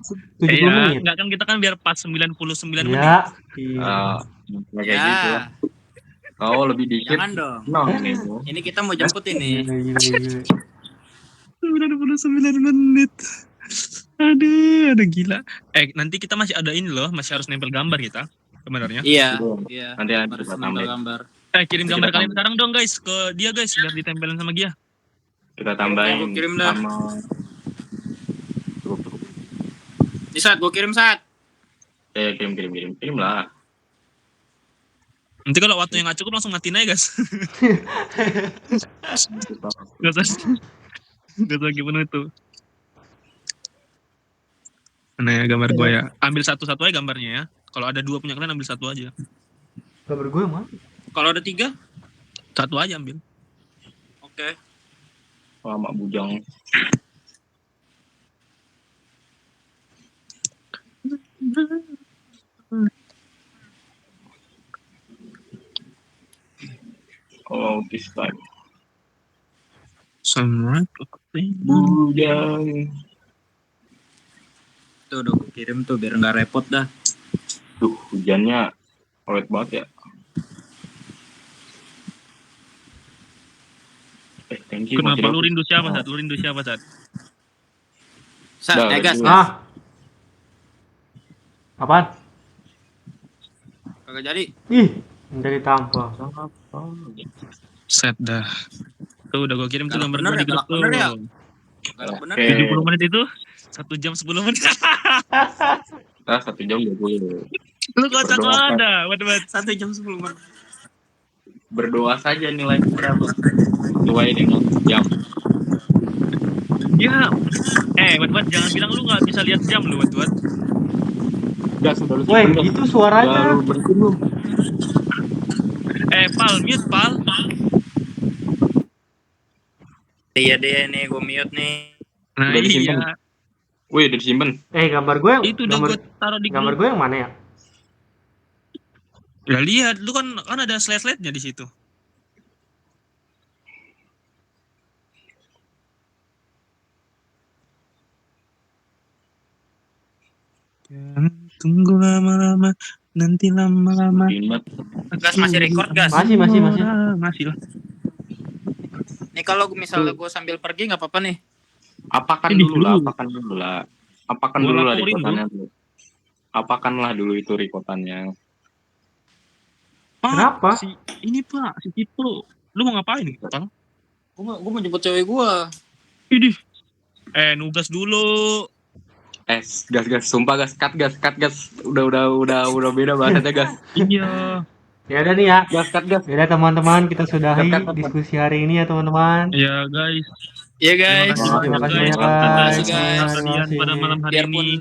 70 Iya, menit. enggak kan kita kan biar pas 99 menit. Ya. Iya. Kayak gitu Ya, lah. Oh lebih dikit. jangan dong. No, ini bro. Ini kita mau jemput ini. Gila. 99 menit. Aduh, gila. Nanti kita masih ada ini loh, masih harus nempel gambar kita sebenarnya. Iya, Betul. iya. Nanti Harus kita nambah tambahin. gambar. Kirim Kita gambar kalian tambah. sekarang dong guys ke dia guys, biar ditempelin sama dia. Kita tambahin Oke, gua kirim dah. sama Di Sat, gua kirim, Sat. kirim lah. Nanti kalau waktu yang nggak cukup langsung matiin aja guys. Gak usah gimana itu. Mana ya gambar gue ya? Ambil satu-satu aja gambarnya ya. Kalau ada 2 punya kalian ambil 1 aja. Gambar gue yang mana? Kalau ada 3, 1 aja ambil. oke. Lama bujang. Oh, this time. Sunrise. Bujang. Tuh udah gua kirim tuh biar nggak repot dah. Tuh, hujannya awet banget ya. Thank you. Kenapa masih lu dapat. rindu siapa Sat? Lu rindu siapa Sat? Sat, Dah, gas. udah. Ah. Apaan? Kagak jadi. Ih, udah ditampol. Set dah. Tuh udah gue kirim tuh Galak gambar bener gue ya, di grup galak tuh. bener ya. Galak bener. Oke. 70 menit itu 1 jam 10 menit. Kita 1 jam 20. Lu kocak Berdoa, banget dah. Buat 1 jam 10 menit. Berdoa saja nilai berapa. Sesuai dengan jam. Ya. Buat jangan bilang lu nggak bisa lihat jam lu buat. Gas udah lu Woi, simpen, Gas. itu Udah suaranya. lu berhenti belum? Pal, mute Pal. Iya deh nih, gua mute nih. Nah Udah disimpan. iya. Wih, udah disimpan. Gambar gue yang Itu udah gambar, gue taruh di gambar grup. gue yang mana ya? Ya lihat, lu kan ada slide-slide-nya di situ. Jangan tunggu lama-lama, nanti lama-lama. Ingat. Gas masih record, gas. Masih. Masih lah. Nih kalau misalnya gua sambil pergi nggak apa-apa nih. Apakan Ini dulu lah, dulu. Apakan Gua dulu lah laporin rikotannya dulu. Apakanlah dulu itu rikotannya. Pak, Kenapa? Ini Pak, si Cipro. Lu mau ngapain nih, Pak? Gua mau jemput cewek gua. Idih. Nugas dulu. Gas, sumpah gas, cut gas. Udah beda bahasanya gas. Iya. Ya udah nih ya. Gas, cut gas. Ya udah teman-teman, kita sudahi Cut. diskusi hari ini ya teman-teman. Ya guys. Iya guys. Terima kasih Terima kasih banyak banyak guys. guys. Terima kasih, guys. Atas perhatian pada malam hari Biarpun ini.